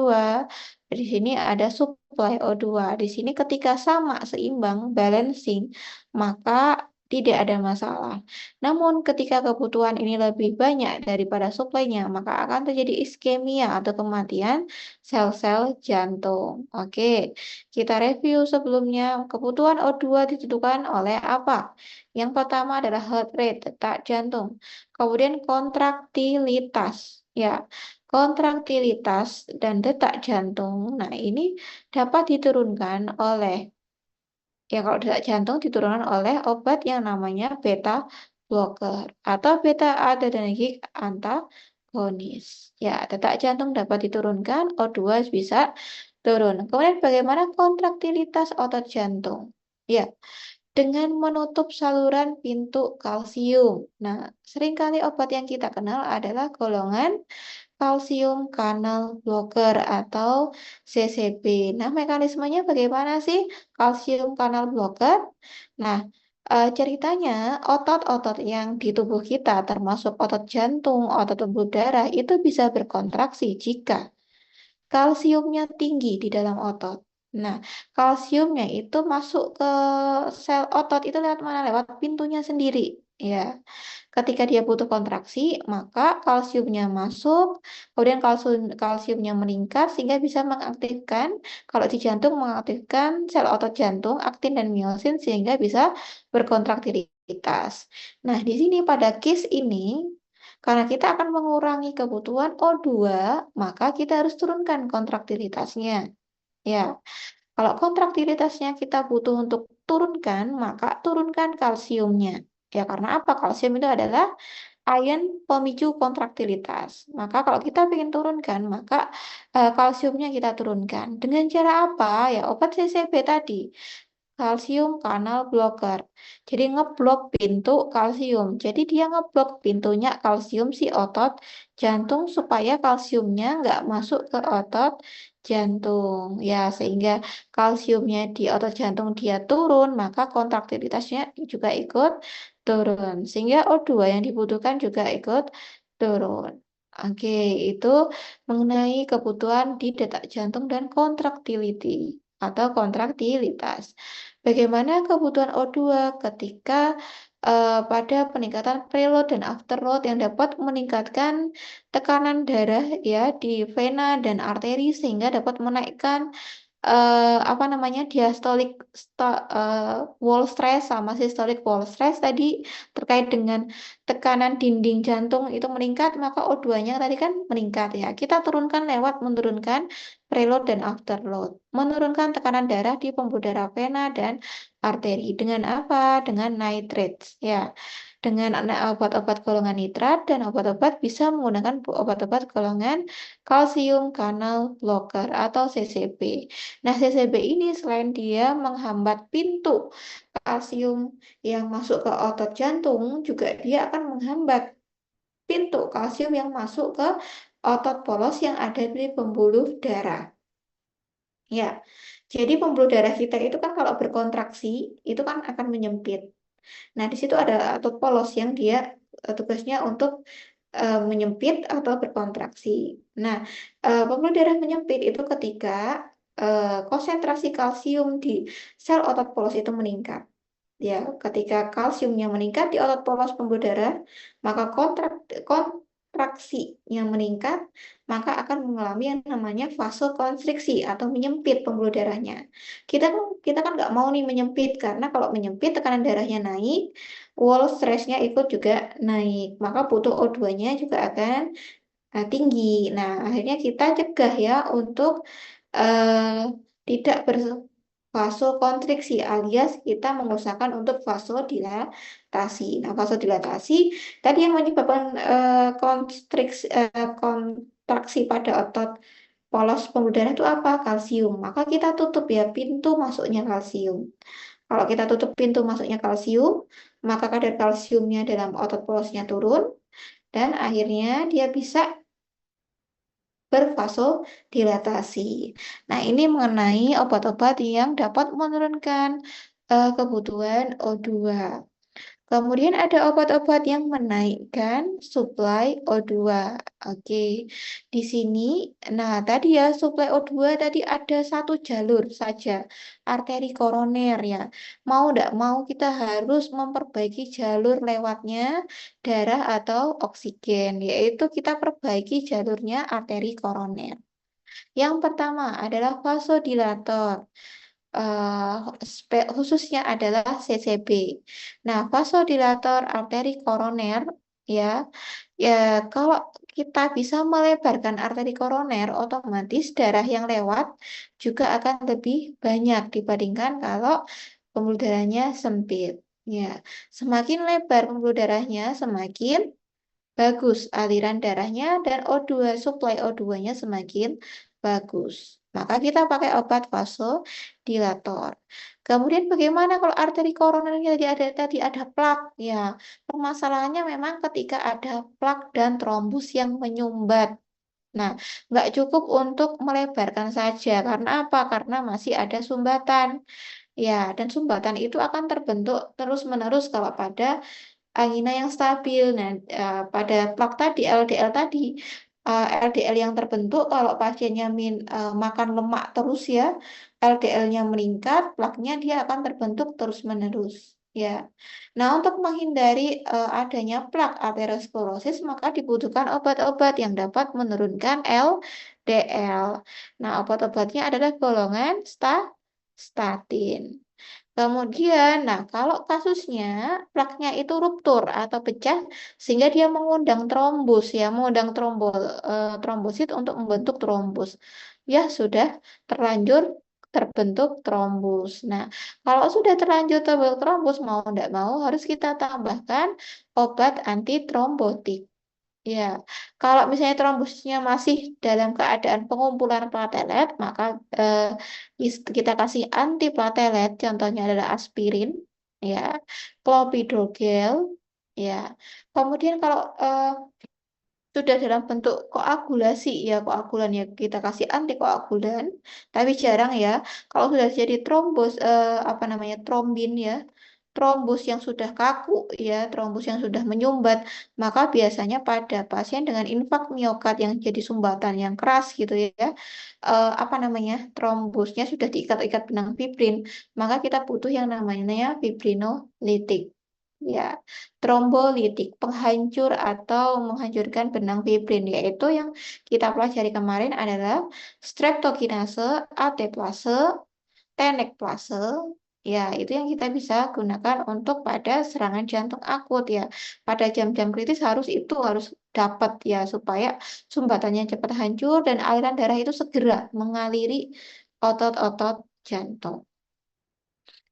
di sini ada suplai O2. Di sini ketika sama, seimbang, balancing, maka tidak ada masalah. Namun ketika kebutuhan ini lebih banyak daripada suplainya, maka akan terjadi iskemia atau kematian sel-sel jantung. Oke, kita review sebelumnya, kebutuhan O2 ditentukan oleh apa? Yang pertama adalah heart rate, detak jantung. Kemudian kontraktilitas, ya. Kontraktilitas dan detak jantung. Nah, ini dapat diturunkan oleh, ya kalau detak jantung diturunkan oleh obat yang namanya beta blocker atau beta adrenergic antagonis. Ya, detak jantung dapat diturunkan, O2 bisa turun. Kemudian bagaimana kontraktilitas otot jantung? Ya, dengan menutup saluran pintu kalsium. Nah, seringkali obat yang kita kenal adalah golongan kalsium kanal blocker atau CCB. Nah, mekanismenya bagaimana sih kalsium kanal blocker? Nah, ceritanya otot-otot yang di tubuh kita, termasuk otot jantung, otot pembuluh darah, itu bisa berkontraksi jika kalsiumnya tinggi di dalam otot. Nah, kalsiumnya itu masuk ke sel otot itu lewat mana? Lewat pintunya sendiri. Ya, ketika dia butuh kontraksi, maka kalsiumnya masuk, kemudian kalsiumnya meningkat sehingga bisa mengaktifkan, kalau di jantung mengaktifkan sel otot jantung, aktin dan miosin sehingga bisa berkontraktilitas. Nah, di sini pada case ini, karena kita akan mengurangi kebutuhan O2, maka kita harus turunkan kontraktilitasnya. Ya, kalau kontraktilitasnya kita butuh untuk turunkan, maka turunkan kalsiumnya. Ya, karena apa? Kalsium itu adalah ion pemicu kontraktilitas. Maka kalau kita ingin turunkan, maka kalsiumnya kita turunkan. Dengan cara apa? Ya, obat CCB tadi. Kalsium kanal blocker. Jadi ngeblok pintu kalsium. Jadi dia ngeblok pintunya kalsium si otot jantung supaya kalsiumnya nggak masuk ke otot jantung. Ya, sehingga kalsiumnya di otot jantung dia turun, maka kontraktilitasnya juga ikut turun. Sehingga O2 yang dibutuhkan juga ikut turun. Oke, itu mengenai kebutuhan di detak jantung dan kontraktiliti atau kontraktilitas. Bagaimana kebutuhan O2 ketika pada peningkatan preload dan afterload yang dapat meningkatkan tekanan darah ya di vena dan arteri sehingga dapat menaikkan apa namanya diastolic wall stress sama systolic wall stress tadi terkait dengan tekanan dinding jantung itu meningkat, maka O2-nya tadi kan meningkat ya. Kita turunkan lewat menurunkan preload dan afterload, menurunkan tekanan darah di pembuluh darah vena dan arteri dengan apa? Dengan nitrates ya. Dengan obat-obat golongan nitrat dan obat-obat bisa menggunakan obat-obat golongan kalsium kanal blocker atau CCB. Nah, CCB ini selain dia menghambat pintu kalsium yang masuk ke otot jantung, juga dia akan menghambat pintu kalsium yang masuk ke otot polos yang ada di pembuluh darah. Ya, jadi pembuluh darah kita itu kan kalau berkontraksi, itu kan akan menyempit. Nah, di situ ada otot polos yang dia tugasnya untuk menyempit atau berkontraksi. Nah, pembuluh darah menyempit itu ketika konsentrasi kalsium di sel otot polos itu meningkat. Ya, ketika kalsiumnya meningkat di otot polos pembuluh darah, maka kontraksinya meningkat, maka akan mengalami yang namanya vasokonstriksi atau menyempit pembuluh darahnya. Kita kan nggak mau nih menyempit karena kalau menyempit tekanan darahnya naik, wall stressnya ikut juga naik, maka butuh O2-nya juga akan tinggi. Nah, akhirnya kita cegah ya untuk eh, tidak vasokonstriksi alias kita mengusahakan untuk vasodilatasi. Nah, vasodilatasi tadi yang menyebabkan kontraksi pada otot polos pembuluh darah itu apa? Kalsium. Maka kita tutup ya pintu masuknya kalsium. Kalau kita tutup pintu masuknya kalsium, maka kadar kalsiumnya dalam otot polosnya turun dan akhirnya dia bisa bervasodilatasi. Nah, ini mengenai obat-obat yang dapat menurunkan kebutuhan O2. Kemudian ada obat-obat yang menaikkan suplai O2. Oke, di sini, nah tadi ya suplai O2 tadi ada satu jalur saja, arteri koroner ya. Mau tidak mau kita harus memperbaiki jalur lewatnya darah atau oksigen, yaitu kita perbaiki jalurnya arteri koroner. Yang pertama adalah vasodilator, khususnya adalah CCB. Nah, vasodilator arteri koroner ya, ya kalau kita bisa melebarkan arteri koroner, otomatis darah yang lewat juga akan lebih banyak dibandingkan kalau pembuluh darahnya sempit. Ya, semakin lebar pembuluh darahnya, semakin bagus aliran darahnya dan O2, suplai O2-nya semakin bagus. Maka kita pakai obat vasodilator. Kemudian bagaimana kalau arteri koronernya tadi ada plak? Ya, permasalahannya memang ketika ada plak dan trombus yang menyumbat. Nah, nggak cukup untuk melebarkan saja. Karena apa? Karena masih ada sumbatan. Ya, dan sumbatan itu akan terbentuk terus-menerus kalau pada angina yang stabil. Nah, pada plak tadi, LDL tadi, LDL yang terbentuk kalau pasiennya makan lemak terus ya, LDL-nya meningkat, plaknya dia akan terbentuk terus-menerus. Ya, nah untuk menghindari adanya plak aterosklerosis, maka dibutuhkan obat-obat yang dapat menurunkan LDL. Nah, obat-obatnya adalah golongan statin. Kemudian, nah kalau kasusnya plaknya itu ruptur atau pecah sehingga dia mengundang trombus ya, mengundang trombosit untuk membentuk trombus. Ya sudah terlanjur terbentuk trombus. Nah, kalau sudah terlanjur terbentuk trombus mau tidak mau harus kita tambahkan obat antitrombotik. Ya, kalau misalnya trombusnya masih dalam keadaan pengumpulan platelet, maka eh, kita kasih antiplatelet, contohnya adalah aspirin, ya, clopidogrel, ya. Kemudian kalau sudah dalam bentuk koagulasi, ya koagulan ya kita kasih antikoagulan, tapi jarang ya. Kalau sudah jadi trombus, apa namanya trombin ya, trombus yang sudah kaku ya, trombus yang sudah menyumbat, maka biasanya pada pasien dengan infak miokard yang jadi sumbatan yang keras gitu ya, apa namanya, trombusnya sudah diikat-ikat benang fibrin, maka kita butuh yang namanya fibrinolitik. Ya, trombolitik, penghancur atau menghancurkan benang fibrin, yaitu yang kita pelajari kemarin adalah streptokinase, ateplase, tenekplase. Ya, itu yang kita bisa gunakan untuk pada serangan jantung akut ya. Pada jam-jam kritis harus dapat ya supaya sumbatannya cepat hancur dan aliran darah itu segera mengaliri otot-otot jantung.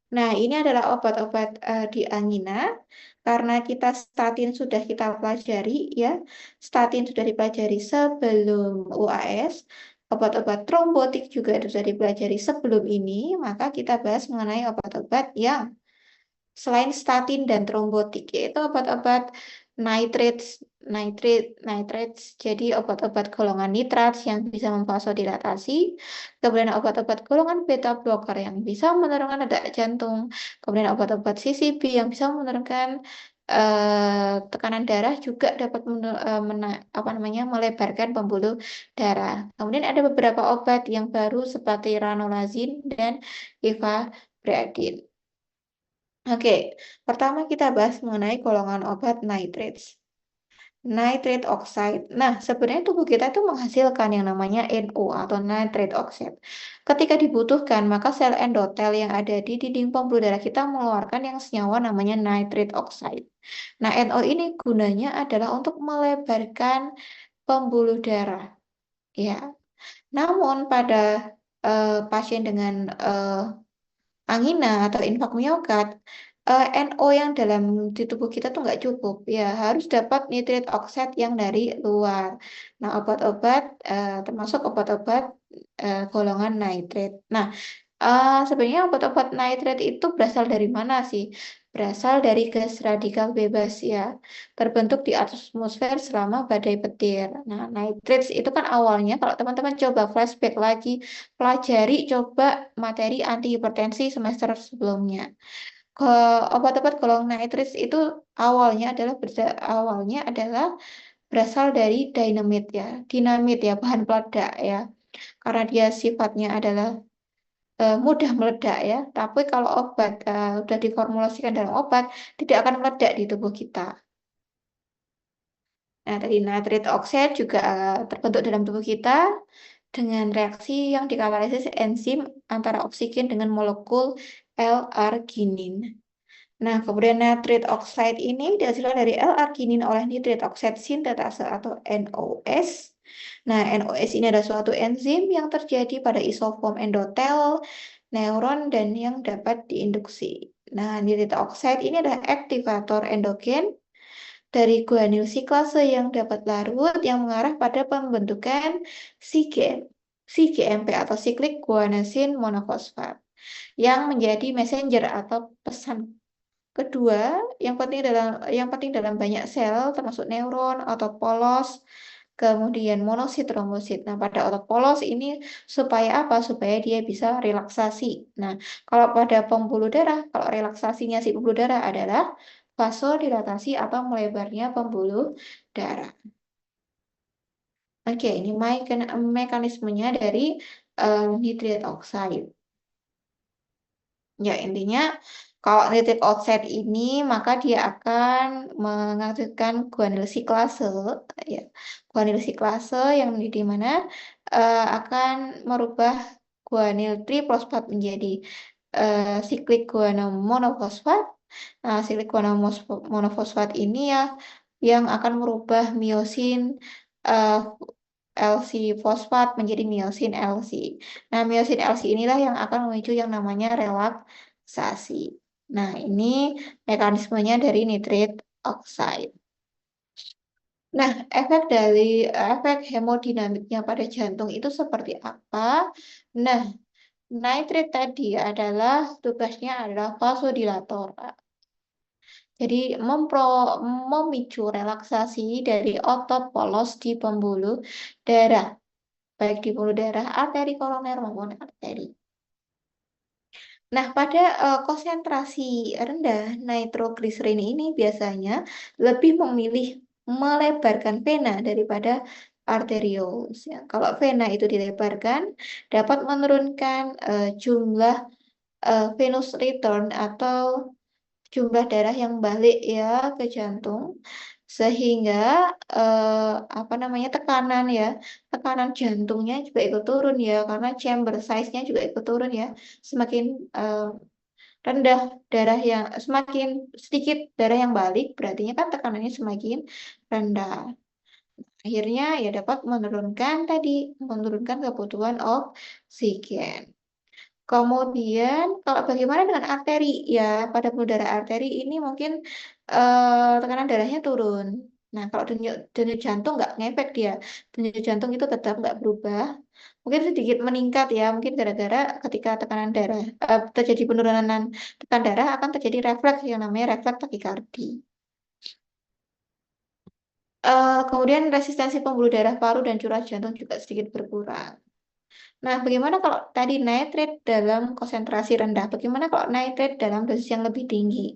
Nah, ini adalah obat-obat di angina. Karena statin sudah kita pelajari ya. Statin sudah dipelajari sebelum UAS. Obat-obat trombotik juga sudah dipelajari sebelum ini. Maka kita bahas mengenai obat-obat yang selain statin dan trombotik, yaitu obat-obat nitrates, nitrates, jadi obat-obat golongan nitrat yang bisa memvasodilatasi, kemudian obat-obat golongan beta blocker yang bisa menurunkan detak jantung, kemudian obat-obat CCB yang bisa menurunkan tekanan darah juga dapat apa namanya melebarkan pembuluh darah. Kemudian ada beberapa obat yang baru seperti ranolazine dan ivabradine. Oke, pertama kita bahas mengenai golongan obat nitrates. Nitrate oxide. Nah, sebenarnya tubuh kita itu menghasilkan yang namanya NO atau nitrate oxide. Ketika dibutuhkan, maka sel endotel yang ada di dinding pembuluh darah kita mengeluarkan yang senyawa namanya nitrate oxide. Nah, NO ini gunanya adalah untuk melebarkan pembuluh darah. Ya, namun pada pasien dengan angina atau infak miokard, NO yang dalam di tubuh kita tuh nggak cukup ya, harus dapat nitrate oxide yang dari luar. Nah, obat-obat termasuk obat-obat golongan nitrate. Nah, sebenarnya obat-obat nitrate itu berasal dari mana sih? berasal dari gas radikal bebas ya, terbentuk di atmosfer selama badai petir. Nah, nitrates itu kan awalnya kalau teman-teman coba flashback lagi, pelajari coba materi anti hipertensi semester sebelumnya. Ke obat-obat golongan nitrates itu awalnya adalah berasal dari dinamit ya, bahan peledak ya. Karena dia sifatnya adalah mudah meledak ya. Tapi kalau obat sudah diformulasikan dalam obat, tidak akan meledak di tubuh kita. Nah, tadi nitric oxide juga terbentuk dalam tubuh kita dengan reaksi yang dikatalisis enzim antara oksigen dengan molekul L-arginin. Nah, kemudian nitrit oxide ini dihasilkan dari L-arginin oleh nitrit oxide sintetase atau NOS. Nah, NOS ini adalah suatu enzim yang terjadi pada isoform endotel neuron dan yang dapat diinduksi. Nah, nitrit oxide ini adalah aktivator endogen dari guanyl siklase yang dapat larut yang mengarah pada pembentukan CGM, CGMP atau cyclic guanosine monofosfat yang menjadi messenger atau pesan kedua yang penting dalam banyak sel termasuk neuron, otot polos, kemudian monosit, trombosit. Nah, pada otot polos ini supaya apa? Supaya dia bisa relaksasi. Nah, kalau pada pembuluh darah, kalau relaksasinya si pembuluh darah adalah vasodilatasi atau melebarnya pembuluh darah. Oke, ini mekanismenya dari nitrate oxide. Ya, intinya kalau nitric oxide ini maka dia akan mengaktifkan guanyl siklase ya. Guanyl siklase yang di mana akan merubah guanyl trifosfat menjadi siklik guanomonofosfat. Nah, siklik guanomonofosfat ini ya yang akan merubah miosin eh, LC fosfat menjadi miosin LC. Nah, miosin LC inilah yang akan memicu yang namanya relaksasi. Nah, ini mekanismenya dari nitrit oxide. Nah, efek hemodinamiknya pada jantung itu seperti apa? Nah, nitrit tadi adalah tugasnya adalah vasodilator. Jadi memicu relaksasi dari otot polos di pembuluh darah, baik di pembuluh darah arteri koroner maupun arteri. Nah, pada konsentrasi rendah, nitrogliserin ini biasanya lebih memilih melebarkan vena daripada arteriolus. Ya. Kalau vena itu dilebarkan, dapat menurunkan jumlah venous return atau jumlah darah yang balik ya ke jantung sehingga apa namanya tekanan jantungnya juga ikut turun ya karena chamber size-nya juga ikut turun ya semakin rendah semakin sedikit darah yang balik berarti kan tekanannya semakin rendah akhirnya ya dapat menurunkan kebutuhan oksigen. Kemudian, kalau bagaimana dengan arteri? Ya, pada pembuluh darah arteri ini mungkin tekanan darahnya turun. Nah, kalau denyut jantung nggak ngefek dia. Denyut jantung itu tetap nggak berubah. Mungkin sedikit meningkat ya, mungkin gara-gara ketika tekanan darah terjadi penurunan tekanan darah akan terjadi refleks yang namanya refleks takikardi. Kemudian resistensi pembuluh darah paru dan curah jantung juga sedikit berkurang. Nah, bagaimana kalau tadi nitrate dalam konsentrasi rendah? Bagaimana kalau nitrate dalam dosis yang lebih tinggi?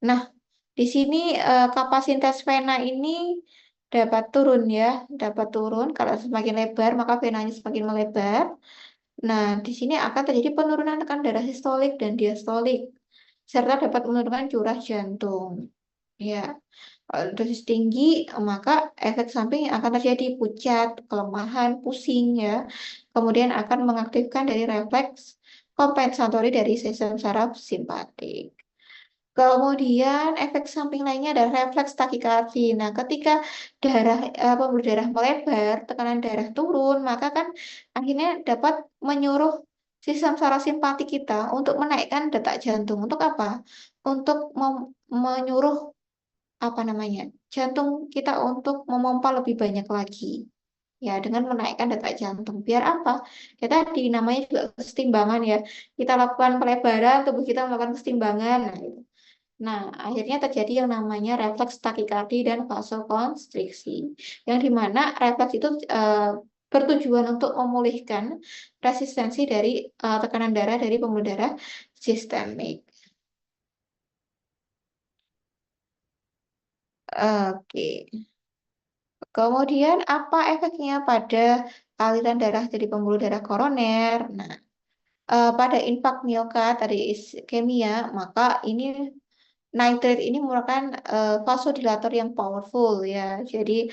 Nah, di sini kapasitas vena ini dapat turun ya, dapat turun. Kalau semakin lebar, maka venanya semakin melebar. Nah, di sini akan terjadi penurunan tekanan darah sistolik dan diastolik, serta dapat menurunkan curah jantung. Ya, kalau dosis tinggi, maka efek samping yang akan terjadi pucat, kelemahan, pusing ya. Kemudian akan mengaktifkan dari refleks kompensatori dari sistem saraf simpatik. Kemudian efek samping lainnya adalah refleks takikardi. Nah, ketika pembuluh darah melebar, tekanan darah turun, maka kan akhirnya dapat menyuruh sistem saraf simpatik kita untuk menaikkan detak jantung. Untuk apa? Untuk menyuruh apa namanya jantung kita untuk memompa lebih banyak lagi ya dengan menaikkan detak jantung biar apa kita namanya juga kesetimbangan ya kita lakukan pelebaran tubuh kita melakukan kesetimbangan nah, gitu. Nah, akhirnya terjadi yang namanya refleks takikardi dan vasokonstriksi, yang dimana refleks itu bertujuan untuk memulihkan resistensi dari tekanan darah dari pembuluh darah sistemik. Oke. Kemudian apa efeknya pada aliran darah dari pembuluh darah koroner? Nah, pada infak miokard dari iskemia, maka ini nitrate ini merupakan vasodilator yang powerful ya. Jadi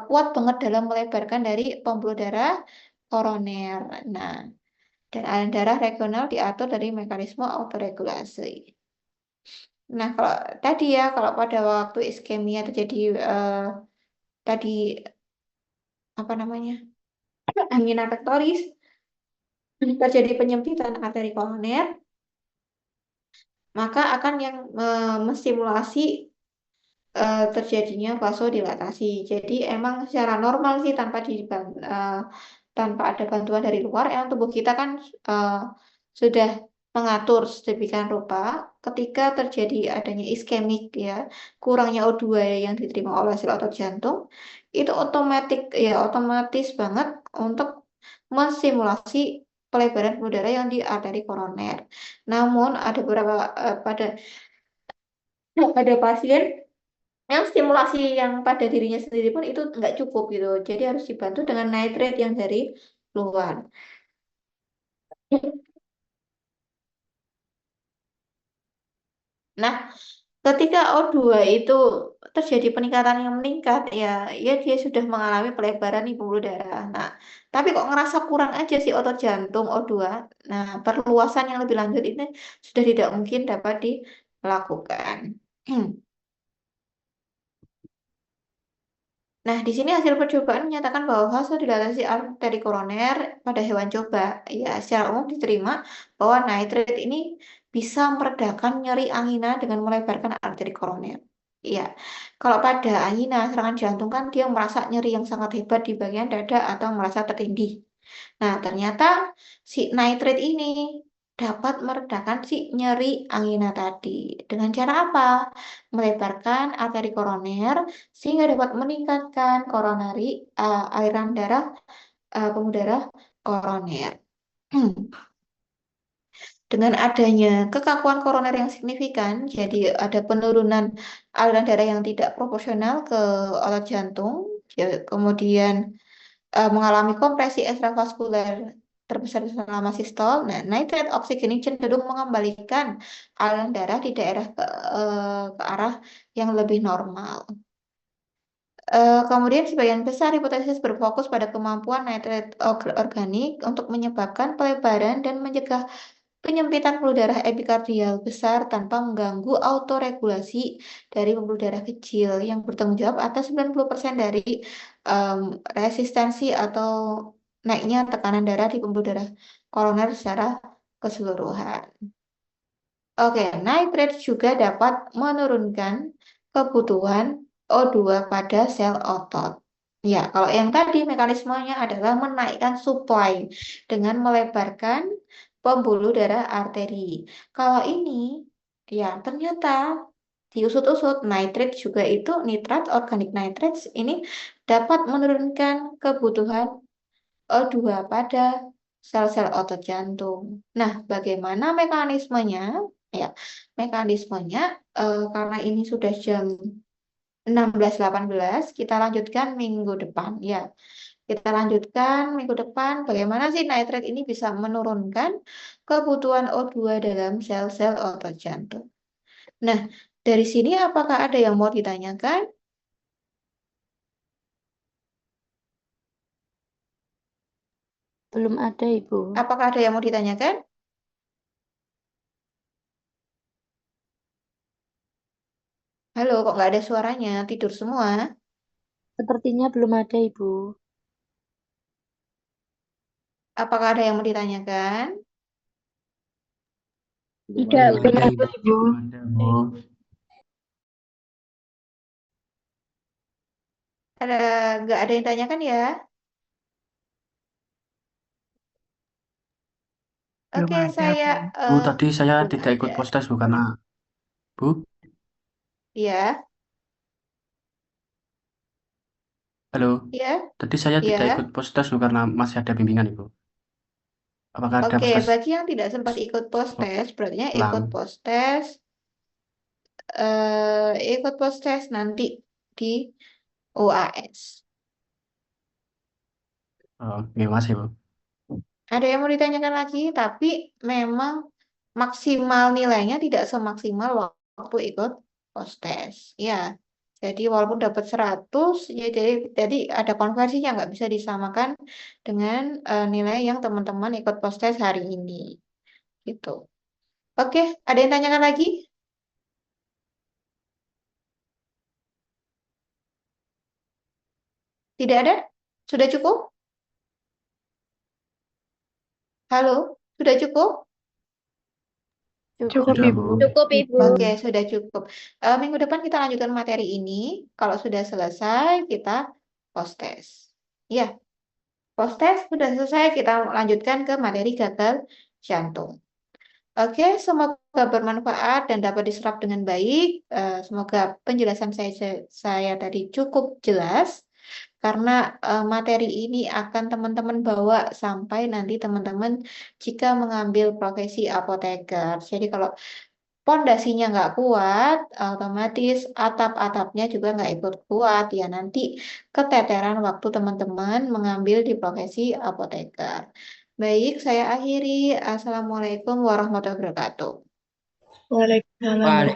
kuat banget dalam melebarkan dari pembuluh darah koroner. Nah, dan aliran darah regional diatur dari mekanisme autoregulasi. Nah, kalau tadi ya, kalau pada waktu iskemia terjadi tadi apa namanya? Angina pectoris, terjadi penyempitan arteri koroner, maka akan yang menstimulasi terjadinya vasodilatasi. Jadi emang secara normal sih tanpa ada bantuan dari luar, emang tubuh kita kan eh, sudah mengatur sedemikian rupa ketika terjadi adanya iskemik ya, kurangnya O2 yang diterima oleh sel otot jantung, itu otomatis banget untuk menstimulasi pelebaran pembuluh darah yang di arteri koroner. Namun ada beberapa pada pasien yang stimulasi yang pada dirinya sendiri pun itu nggak cukup gitu. Jadi harus dibantu dengan nitrate yang dari luar. Nah, ketika O2 itu terjadi peningkatan yang meningkat, ya dia sudah mengalami pelebaran di pembuluh darah. Nah, tapi kok ngerasa kurang aja sih otot jantung O2. Nah, perluasan yang lebih lanjut ini sudah tidak mungkin dapat dilakukan. Nah, di sini hasil percobaan menyatakan bahwa vasodilatasi arteri koroner pada hewan coba, ya secara umum diterima bahwa nitrate ini bisa meredakan nyeri angina dengan melebarkan arteri koroner. Iya, kalau pada angina serangan jantung kan dia merasa nyeri yang sangat hebat di bagian dada atau merasa tertindih. Nah, ternyata si nitrate ini dapat meredakan si nyeri angina tadi. Dengan cara apa? Melebarkan arteri koroner sehingga dapat meningkatkan aliran darah pembuluh darah koroner. Dengan adanya kekakuan koroner yang signifikan, jadi ada penurunan aliran darah yang tidak proporsional ke otot jantung, ya, kemudian mengalami kompresi ekstravaskuler terbesar selama sistol. Nah, nitrate oksigen ini cenderung mengembalikan aliran darah di daerah ke arah yang lebih normal. Kemudian sebagian besar hipotesis berfokus pada kemampuan nitrate organik untuk menyebabkan pelebaran dan mencegah penyempitan pembuluh darah epikardial besar tanpa mengganggu autoregulasi dari pembuluh darah kecil yang bertanggung jawab atas 90% dari em, resistensi atau naiknya tekanan darah di pembuluh darah koroner secara keseluruhan. Oke, nitrate juga dapat menurunkan kebutuhan O2 pada sel otot. Ya, kalau yang tadi mekanismenya adalah menaikkan supply dengan melebarkan pembuluh darah arteri. Kalau ini, ya ternyata diusut-usut nitrate juga itu nitrat organic nitrates ini dapat menurunkan kebutuhan O2 pada sel-sel otot jantung. Nah, bagaimana mekanismenya? Ya, mekanismenya karena ini sudah jam 16.18, kita lanjutkan minggu depan ya. Kita lanjutkan minggu depan bagaimana sih nitrat ini bisa menurunkan kebutuhan O2 dalam sel-sel otot jantung. Nah, dari sini apakah ada yang mau ditanyakan? Belum ada, Ibu. Apakah ada yang mau ditanyakan? Halo, kok nggak ada suaranya? Tidur semua? Sepertinya belum ada, Ibu. Apakah ada yang mau ditanyakan? Tidak, Belum belum ada ada, ibu. Ibu. Belum ada bu. Ada nggak ada yang tanyakan ya? Belum Oke, ada saya bu. Bu tadi saya belum tidak ada. ikut postes bu karena Bu, Ya, halo. ya, Tadi saya tidak ya. ikut postes Bu, karena masih ada bimbingan Ibu. Apakah ada Oke, postes bagi yang tidak sempat ikut postes, berarti ikut ulang? postes, ikut postes nanti di UAS. Oh, oke, masih Bu. Ada yang mau ditanyakan lagi, tapi memang maksimal nilainya tidak semaksimal waktu ikut postes. Ya, jadi walaupun dapat 100, ya jadi ada konversinya nggak bisa disamakan dengan nilai yang teman-teman ikut postes hari ini. Gitu. Oke, ada yang tanyakan lagi? Tidak ada? Sudah cukup? Halo, sudah cukup? Cukup, Sudah Ibu. Bu. Cukup, Ibu. Oke, sudah cukup. Minggu depan kita lanjutkan materi ini. Kalau sudah selesai, kita post-test. Ya, post-test sudah selesai, kita lanjutkan ke materi gagal jantung. Oke, semoga bermanfaat dan dapat diserap dengan baik. Semoga penjelasan saya tadi cukup jelas. Karena materi ini akan teman-teman bawa sampai nanti teman-teman jika mengambil profesi apoteker. Jadi kalau pondasinya nggak kuat, otomatis atap-atapnya juga nggak ikut kuat. Ya nanti keteteran waktu teman-teman mengambil di profesi apoteker. Baik, saya akhiri. Assalamualaikum warahmatullahi wabarakatuh. Waalaikumsalam.